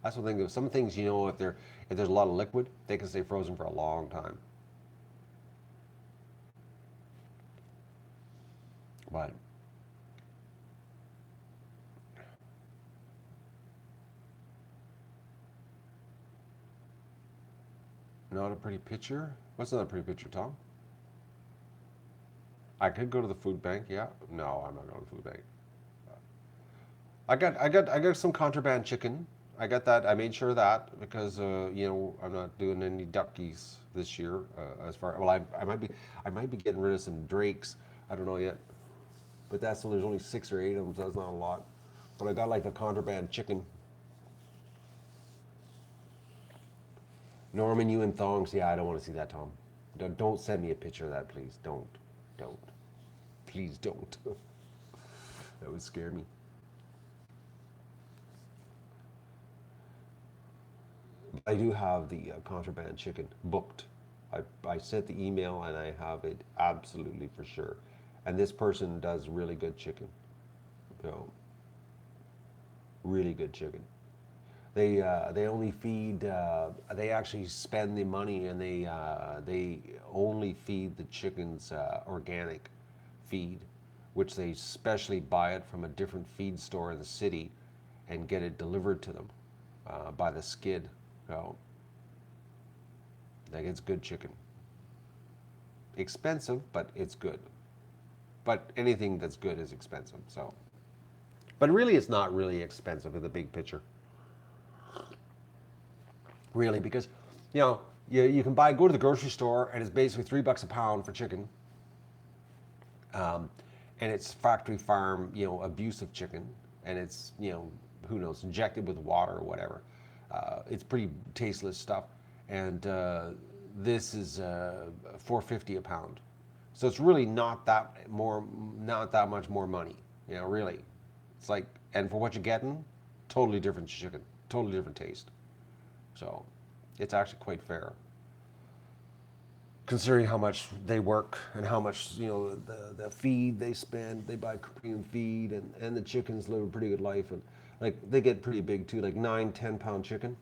Speaker 1: That's one thing. Some things, if there's a lot of liquid, they can stay frozen for a long time. But not a pretty picture. What's not a pretty picture, Tom? I could go to the food bank. Yeah. No, I'm not going to the food bank. I got some contraband chicken. I got that. I made sure of that because I'm not doing any duckies this year. As far well, I might be getting rid of some drakes. I don't know yet, but there's only 6 or 8 of them, so that's not a lot. But I got like the contraband chicken. Norman, you in thongs? Yeah, I don't want to see that, Tom. Don't send me a picture of that, please. Don't, please don't. That would scare me. I do have the contraband chicken booked. I sent the email and I have it absolutely for sure. And this person does really good chicken. You know, really good chicken. They only feed. They actually spend the money and they only feed the chickens organic feed, which they specially buy it from a different feed store in the city, and get it delivered to them by the skid. So, like it's good chicken. Expensive, but it's good. But anything that's good is expensive. So, but really, it's not really expensive in the big picture. Really, because you can go to the grocery store and it's basically $3 a pound for chicken, um, and it's factory farm, abusive chicken, and it's who knows, injected with water or whatever. It's pretty tasteless stuff, and this is 4.50 a pound, so it's really not that much more money. Really, it's like, and for what you're getting, totally different chicken, totally different taste. So it's actually quite fair, considering how much they work and how much the feed they spend. They buy premium feed, and the chickens live a pretty good life, and like they get pretty big too, like 9-10 pound chicken.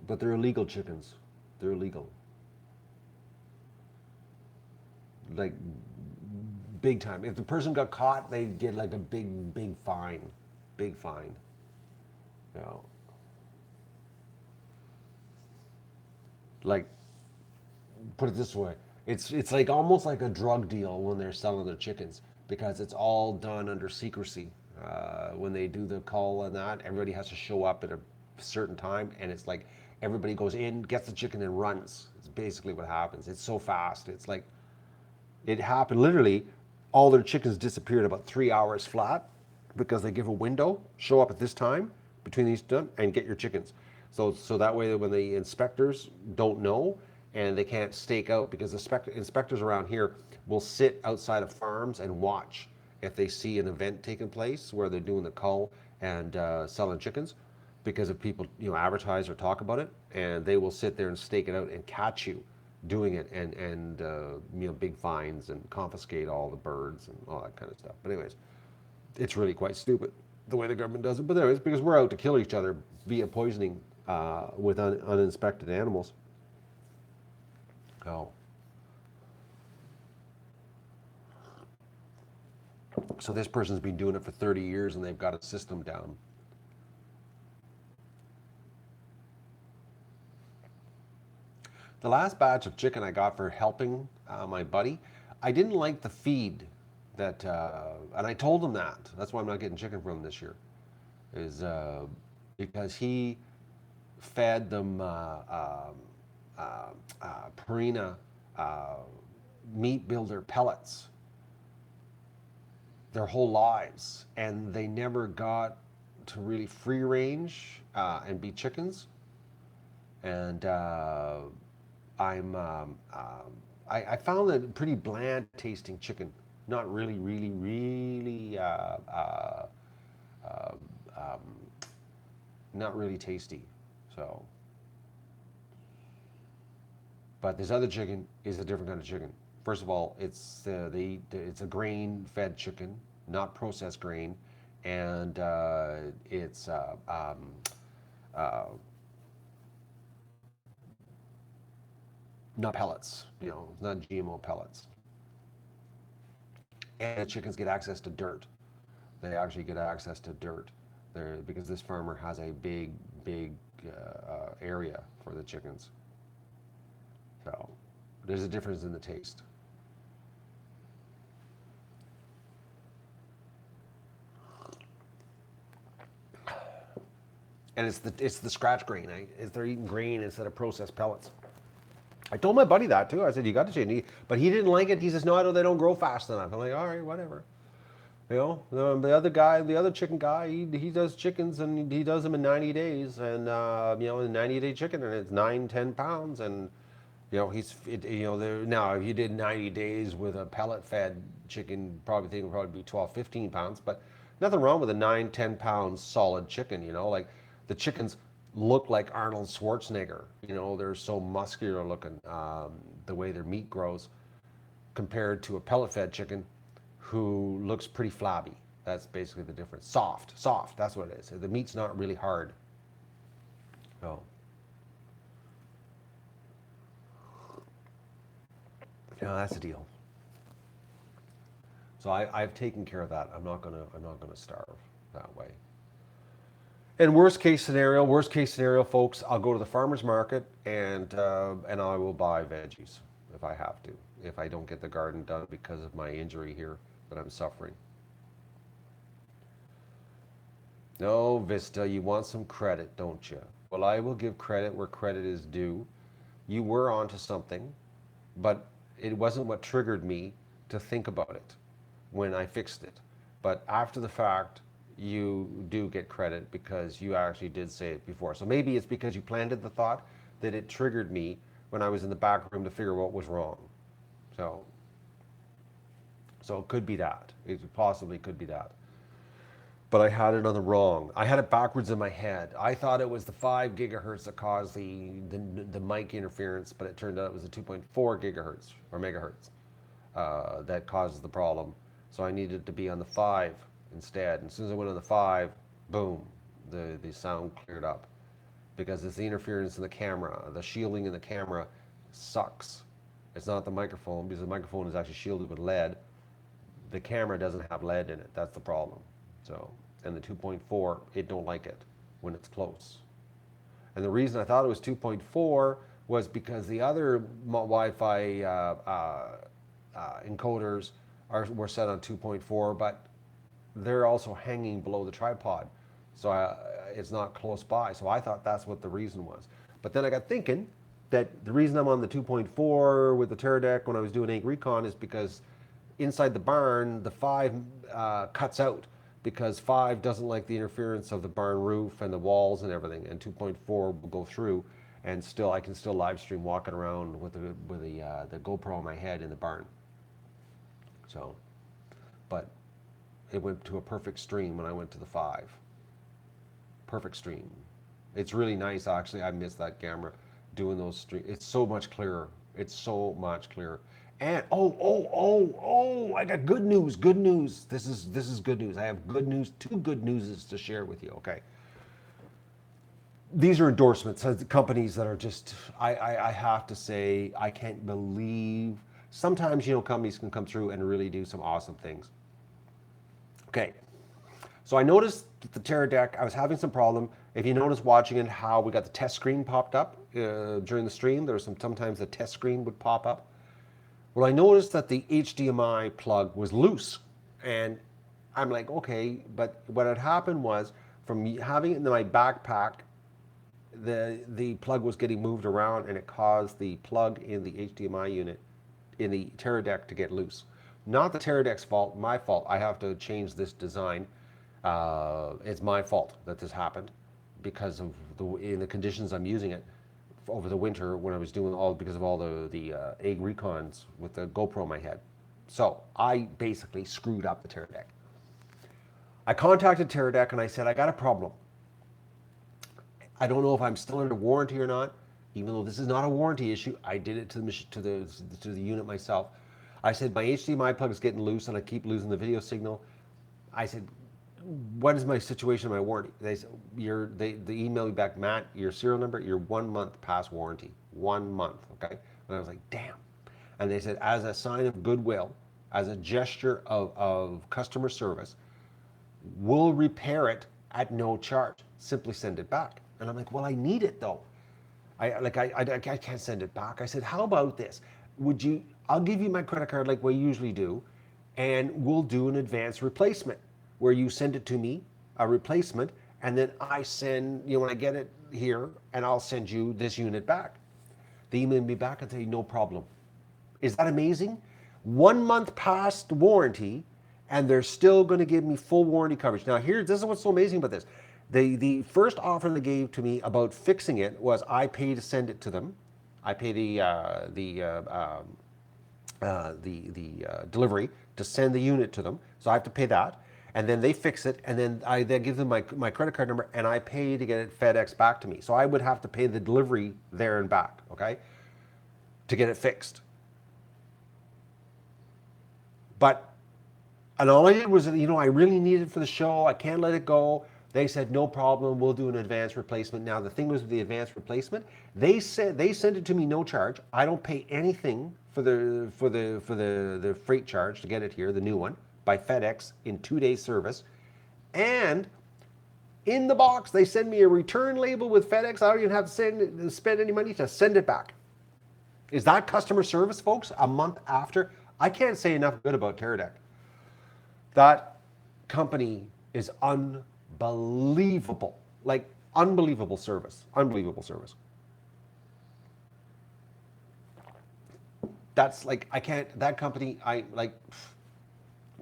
Speaker 1: But they're illegal chickens. They're illegal, like big time. If the person got caught, they'd get like a big fine, big fine. You know, like, put it this way, it's like almost like a drug deal when they're selling their chickens, because it's all done under secrecy. When they do the call and that, everybody has to show up at a certain time, and it's like everybody goes in, gets the chicken, and runs. It's basically what happens. It's so fast. It's like it happened literally. All their chickens disappeared about 3 hours flat, because they give a window, show up at this time between these done, and get your chickens. So that way, when the inspectors don't know and they can't stake out, because the inspectors around here will sit outside of farms and watch if they see an event taking place where they're doing the cull and selling chickens, because if people advertise or talk about it, and they will sit there and stake it out and catch you doing it, and big fines and confiscate all the birds and all that kind of stuff. But anyways, it's really quite stupid the way the government does it. But anyways, because we're out to kill each other via poisoning with uninspected animals. Oh. So this person's been doing it for 30 years and they've got a system down. The last batch of chicken I got for helping my buddy, I didn't like the feed and I told him that. That's why I'm not getting chicken from him this year, is because he fed them Purina uh, meat builder pellets their whole lives, and they never got to really free range and be chickens. And I'm I found it pretty bland tasting chicken, not really, really, really uh, um, not really tasty. So, but this other chicken is a different kind of chicken. First of all, it's a grain-fed chicken, not processed grain, and it's uh, not pellets. Not GMO pellets. And the chickens get access to dirt. They actually get access to dirt there, because this farmer has a big area for the chickens. So there's a difference in the taste. And it's the scratch grain. They're eating grain instead of processed pellets. I told my buddy that too. I said, you got to change. But he didn't like it. He says, no, they don't grow fast enough. I'm like, all right, whatever. You know, the other guy, the other chicken guy, he does chickens and he does them in 90 days. And, you know, a 90-day chicken and it's 9, 10 pounds. And, you know, now if you did 90 days with a pellet fed chicken, it would probably be 12, 15 pounds. But nothing wrong with a 9, 10 pounds solid chicken, you know, like the chickens look like Arnold Schwarzenegger. You know, they're so muscular looking, the way their meat grows, compared to a pellet-fed chicken who looks pretty flabby. That's basically the difference. Soft, that's what it is. The meat's not really hard. Oh. Yeah, that's the deal. So I've taken care of that. I'm not gonna starve that way. And worst case scenario, folks, I'll go to the farmer's market and I will buy veggies if I have to, if I don't get the garden done because of my injury here that I'm suffering. No, Vista, you want some credit, don't you? Well, I will give credit where credit is due. You were onto something, but it wasn't what triggered me to think about it when I fixed it. But after the fact, you do get credit because you actually did say it before. So maybe it's because you planted the thought that it triggered me when I was in the back room to figure what was wrong. So it could be that. It possibly could be that. But I had it on the wrong. I had it backwards in my head. I thought it was the 5 gigahertz that caused the mic interference, but it turned out it was the 2.4 gigahertz or megahertz that causes the problem. So I needed to be on the 5 instead. And as soon as I went on the 5, boom, the sound cleared up. Because it's the interference in the camera. The shielding in the camera sucks. It's not the microphone, because the microphone is actually shielded with lead. The camera doesn't have lead in it. That's the problem. So, and the 2.4, it don't like it when it's close. And the reason I thought it was 2.4 was because the other Wi-Fi encoders were set on 2.4, but they're also hanging below the tripod. So it's not close by. So I thought that's what the reason was. But then I got thinking that the reason I'm on the 2.4 with the Teradek when I was doing Egg Recon is because inside the barn, the 5 cuts out because 5 doesn't like the interference of the barn roof and the walls and everything, and 2.4 will go through, and still I can still live stream walking around with the GoPro on my head in the barn. So, but it went to a perfect stream when I went to the 5. Perfect stream. It's really nice, actually. I miss that camera doing those streams. It's so much clearer. It's so much clearer. And I got good news. Good news. This is good news. I have good news. 2 good newses to share with you. Okay. These are endorsements of companies that are just. I have to say I can't believe. Sometimes companies can come through and really do some awesome things. Okay. So I noticed the Teradek, I was having some problem. If you notice watching it, how we got the test screen popped up during the stream, there was sometimes the test screen would pop up. Well, I noticed that the HDMI plug was loose, and I'm like, okay, but what had happened was from having it in my backpack, the plug was getting moved around, and it caused the plug in the HDMI unit in the Teradek to get loose. Not the Teradek's fault, my fault. I have to change this design. It's my fault that this happened because of in the conditions I'm using it over the winter when I was doing because of all the Egg Recons with the GoPro on my head. So I basically screwed up the Teradek. I contacted Teradek and I said, I got a problem. I don't know if I'm still under warranty or not, even though this is not a warranty issue. I did it to the unit myself. I said, my HDMI plug is getting loose and I keep losing the video signal. I said, what is my situation, my warranty? They said, they emailed me back, Matt, your serial number, you're 1 month past warranty. 1 month, okay? And I was like, damn. And they said, as a sign of goodwill, as a gesture of customer service, we'll repair it at no charge. Simply send it back. And I'm like, well, I need it though. I can't send it back. I said, how about this? I'll give you my credit card like we usually do, and we'll do an advance replacement where you send it to me, a replacement, and then I send, when I get it here, and I'll send you this unit back. They email me back and say, no problem. Is that amazing? 1 month past warranty, and they're still going to give me full warranty coverage. Now, this is what's so amazing about this. The first offer they gave to me about fixing it was I pay to send it to them. I pay the delivery to send the unit to them, so I have to pay that, and then they fix it, and then I give them my credit card number, and I pay to get it FedEx back to me. So I would have to pay the delivery there and back, okay, to get it fixed. And all I did was, I really need it for the show. I can't let it go. They said, no problem, we'll do an advance replacement. Now, the thing was with the advance replacement, they said they sent it to me no charge. I don't pay anything for the freight charge to get it here, the new one, by FedEx in 2 days service. And in the box, they send me a return label with FedEx. I don't even have to spend any money to send it back. Is that customer service, folks? A month after? I can't say enough good about Teradek. That company is unbelievable. Like, unbelievable service. Unbelievable service. That's like, that company,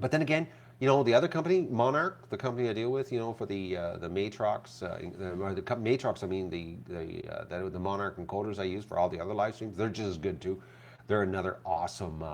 Speaker 1: but then again, the other company, Monarch, the company I deal with, for the Matrox, the Matrox, I mean, the Monarch encoders I use for all the other live streams, they're just as good too. They're another awesome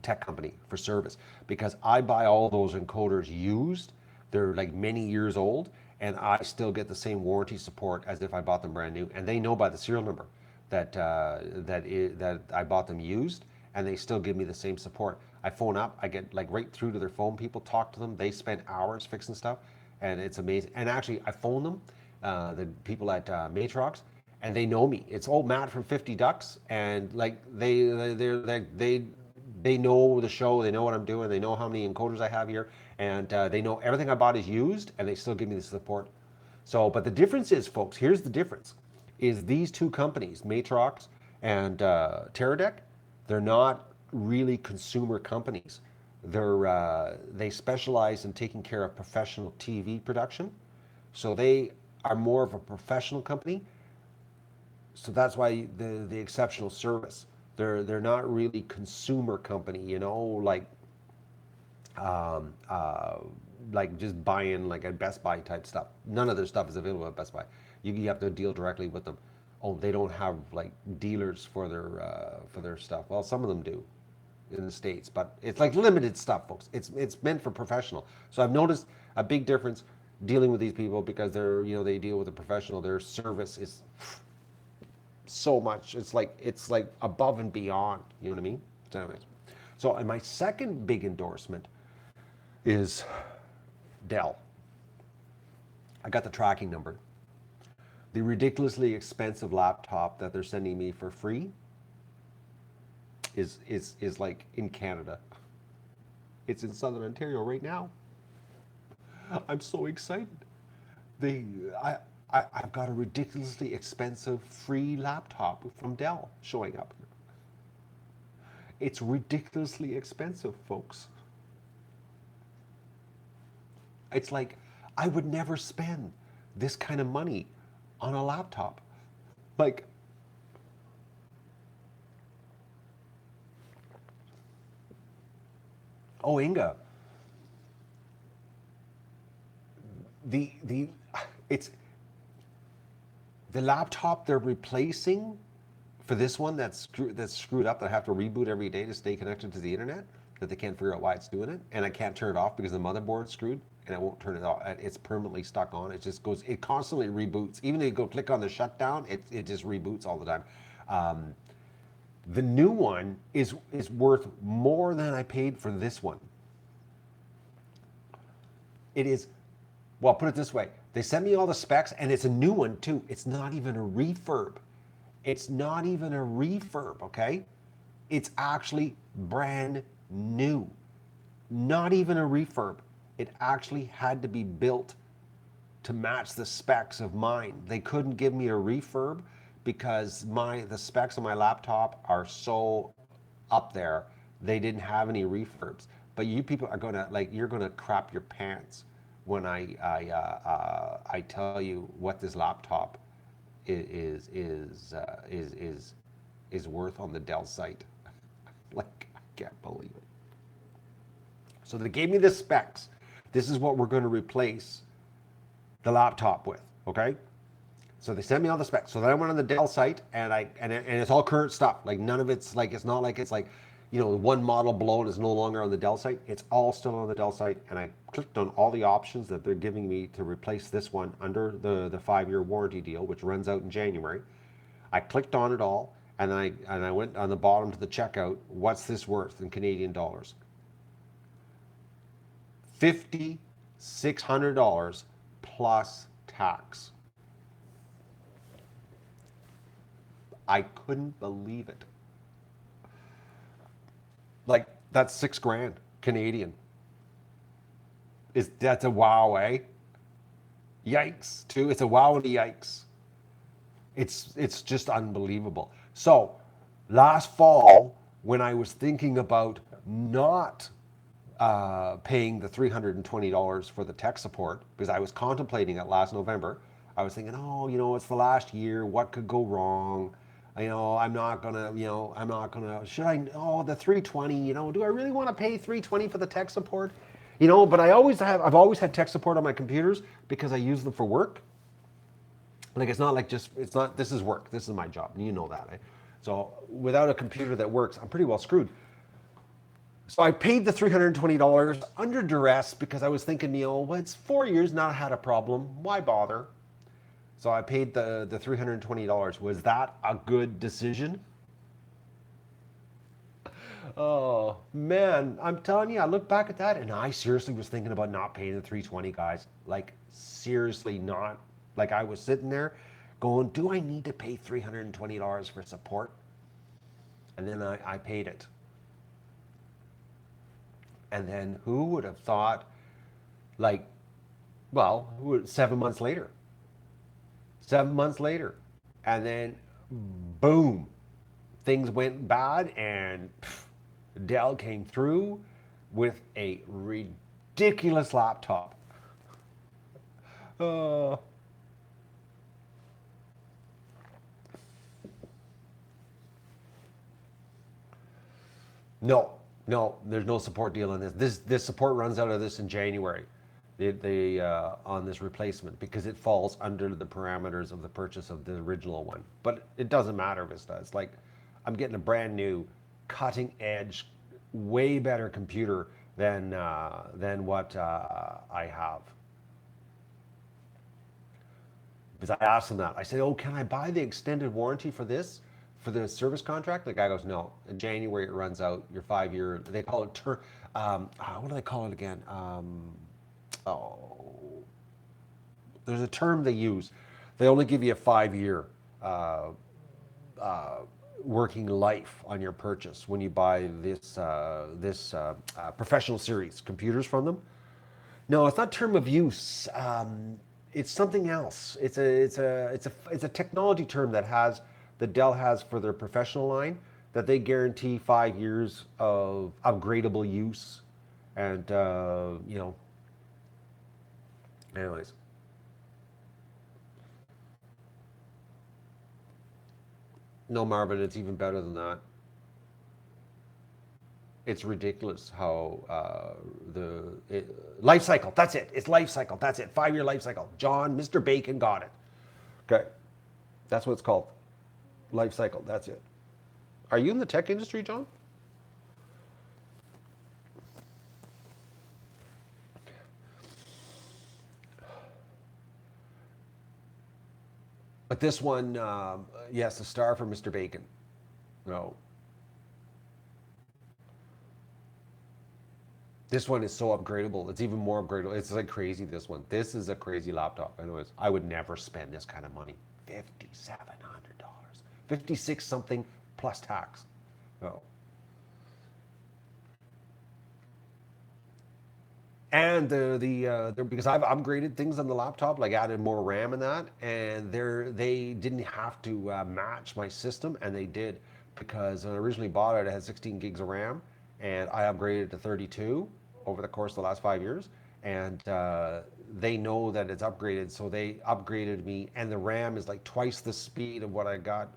Speaker 1: tech company for service, because I buy all those encoders used. They're like many years old, and I still get the same warranty support as if I bought them brand new. And they know by the serial number that I bought them used, and they still give me the same support. I phone up, I get like right through to their phone people, talk to them. They spend hours fixing stuff, and it's amazing. And actually, I phone them, the people at Matrox, and they know me. It's old Matt from 50 Ducks, and like they know the show, they know what I'm doing, they know how many encoders I have here, and they know everything I bought is used, and they still give me the support. So, but the difference is, folks, here's the difference, is these two companies, Matrox and Teradek, they're not really consumer companies. They specialize in taking care of professional TV production. So they are more of a professional company. So that's why the exceptional service. They're not really consumer company, like just buying like a Best Buy type stuff. None of their stuff is available at Best Buy. You have to deal directly with them. Oh, they don't have like dealers for their stuff. Well, some of them do in the States, but it's like limited stuff, folks. It's meant for professional. So I've noticed a big difference dealing with these people, because they deal with a professional. Their service is so much. It's like above and beyond. You know what I mean? So, and my second big endorsement is Dell. I got the tracking number. The ridiculously expensive laptop that they're sending me for free is like in Canada. It's in Southern Ontario right now. I'm so excited. I've got a ridiculously expensive free laptop from Dell showing up. It's ridiculously expensive, folks. It's like, I would never spend this kind of money on a laptop. Like, oh, Inga, it's the laptop they're replacing for this one that's screwed up, that I have to reboot every day to stay connected to the internet, that they can't figure out why it's doing it, and I can't turn it off because the motherboard's screwed, and I won't turn it off. It's permanently stuck on. It just goes, it constantly reboots. Even if you go click on the shutdown, it just reboots all the time. The new one is worth more than I paid for this one. It is, well, put it this way. They sent me all the specs, and it's a new one too. It's not even a refurb. It's not even a refurb, okay? It's actually brand new. Not even a refurb. It actually had to be built to match the specs of mine. They couldn't give me a refurb because the specs on my laptop are so up there. They didn't have any refurbs. But you people are gonna you're gonna crap your pants when I tell you what this laptop is worth on the Dell site. Like, I can't believe it. So they gave me the specs. This is what we're going to replace the laptop with, okay? So they sent me all the specs. So then I went on the Dell site, and it's all current stuff. Like, none of it's like, it's not like it's like, one model below and is no longer on the Dell site. It's all still on the Dell site, and I clicked on all the options that they're giving me to replace this one under the 5-year warranty deal, which runs out in January. I clicked on it all, and then I went on the bottom to the checkout. What's this worth in Canadian dollars? $5,600 plus tax. I couldn't believe it. Like, that's $6,000 Canadian. That's a wow, eh? Yikes, too. It's a wow and a yikes. It's just unbelievable. So, last fall, when I was thinking about not paying the $320 for the tech support, because I was contemplating it last November. I was thinking, it's the last year. What could go wrong? I'm not gonna, should I, the 320, do I really want to pay 320 for the tech support? But I've always had tech support on my computers because I use them for work. Like, this is work. This is my job. You know that. So without a computer that works, I'm pretty well screwed. So I paid the $320 under duress because I was thinking, it's 4 years, not had a problem. Why bother? So I paid the $320. Was that a good decision? Oh, man. I'm telling you, I look back at that, and I seriously was thinking about not paying the $320, guys. Like, seriously not. Like, I was sitting there going, do I need to pay $320 for support? And then I paid it. And then who would have thought, 7 months later. 7 months later. And then, boom, things went bad, and Dell came through with a ridiculous laptop. No, there's no support deal on this. This support runs out of this in January. They on this replacement, because it falls under the parameters of the purchase of the original one. But it doesn't matter, Vista. It's like I'm getting a brand new, cutting edge, way better computer than what I have. Because I asked them that. I said, can I buy the extended warranty for this? For the service contract? The guy goes, no. In January it runs out. Your 5-year. They call it what do they call it again? There's a term they use. They only give you a 5-year working life on your purchase when you buy this professional series computers from them. No, it's not term of use. It's something else. It's a technology term that Dell has for their professional line, that they guarantee 5 years of upgradable use, and anyways. No, Marvin, it's even better than that. It's ridiculous how life cycle. That's it. It's life cycle. That's it. 5-year life cycle. John, Mr. Bacon got it. Okay, that's what it's called. Life cycle. That's it. Are you in the tech industry, John? But this one, yes, a star for Mr. Bacon. No. This one is so upgradable. It's even more upgradable. It's like crazy, this one. This is a crazy laptop. Anyways, I would never spend this kind of money. $5,700. 56 something plus tax. No. And because I've upgraded things on the laptop, like added more RAM and that, and they didn't have to match my system, and they did, because when I originally bought it, it had 16 gigs of RAM, and I upgraded to 32 over the course of the last 5 years, and they know that it's upgraded, so they upgraded me, and the RAM is like twice the speed of what I got,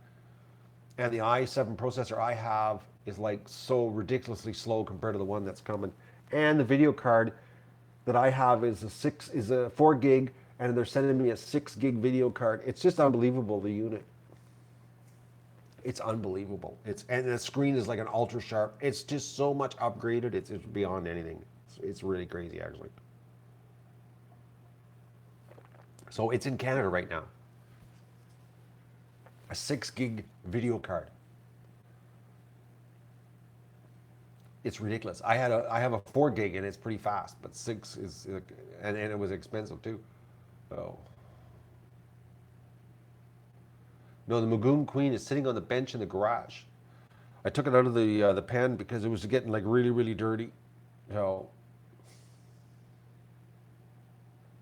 Speaker 1: and the i7 processor I have is like so ridiculously slow compared to the one that's coming, and the video card that I have is a 4 gig, and they're sending me a 6 gig video card. It's just unbelievable, the unit. It's unbelievable. And the screen is like an ultra sharp. It's just so much upgraded. It's beyond anything. It's really crazy, actually. So it's in Canada right now. A 6 gig video card. It's ridiculous. I have a 4 gig, and it's pretty fast, but six is and it was expensive too. Oh no, the Magoon Queen is sitting on the bench in the garage. I took it out of the pen because it was getting like really dirty. So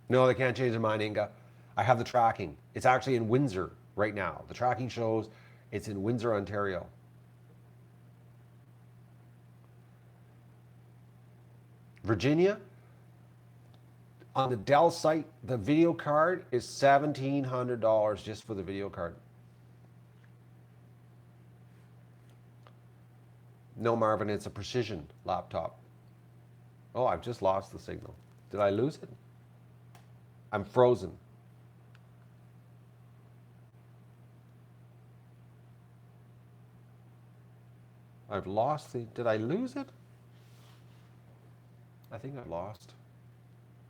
Speaker 1: no, they can't change their mind, Inga. I have the tracking. It's actually in Windsor right now. The tracking shows it's in Windsor, Ontario. Virginia, on the Dell site, the video card is $1,700 just for the video card. No, Marvin, it's a Precision laptop. Oh, I've just lost the signal. Did I lose it? I'm frozen. I've lost the. Did I lose it? I think I lost.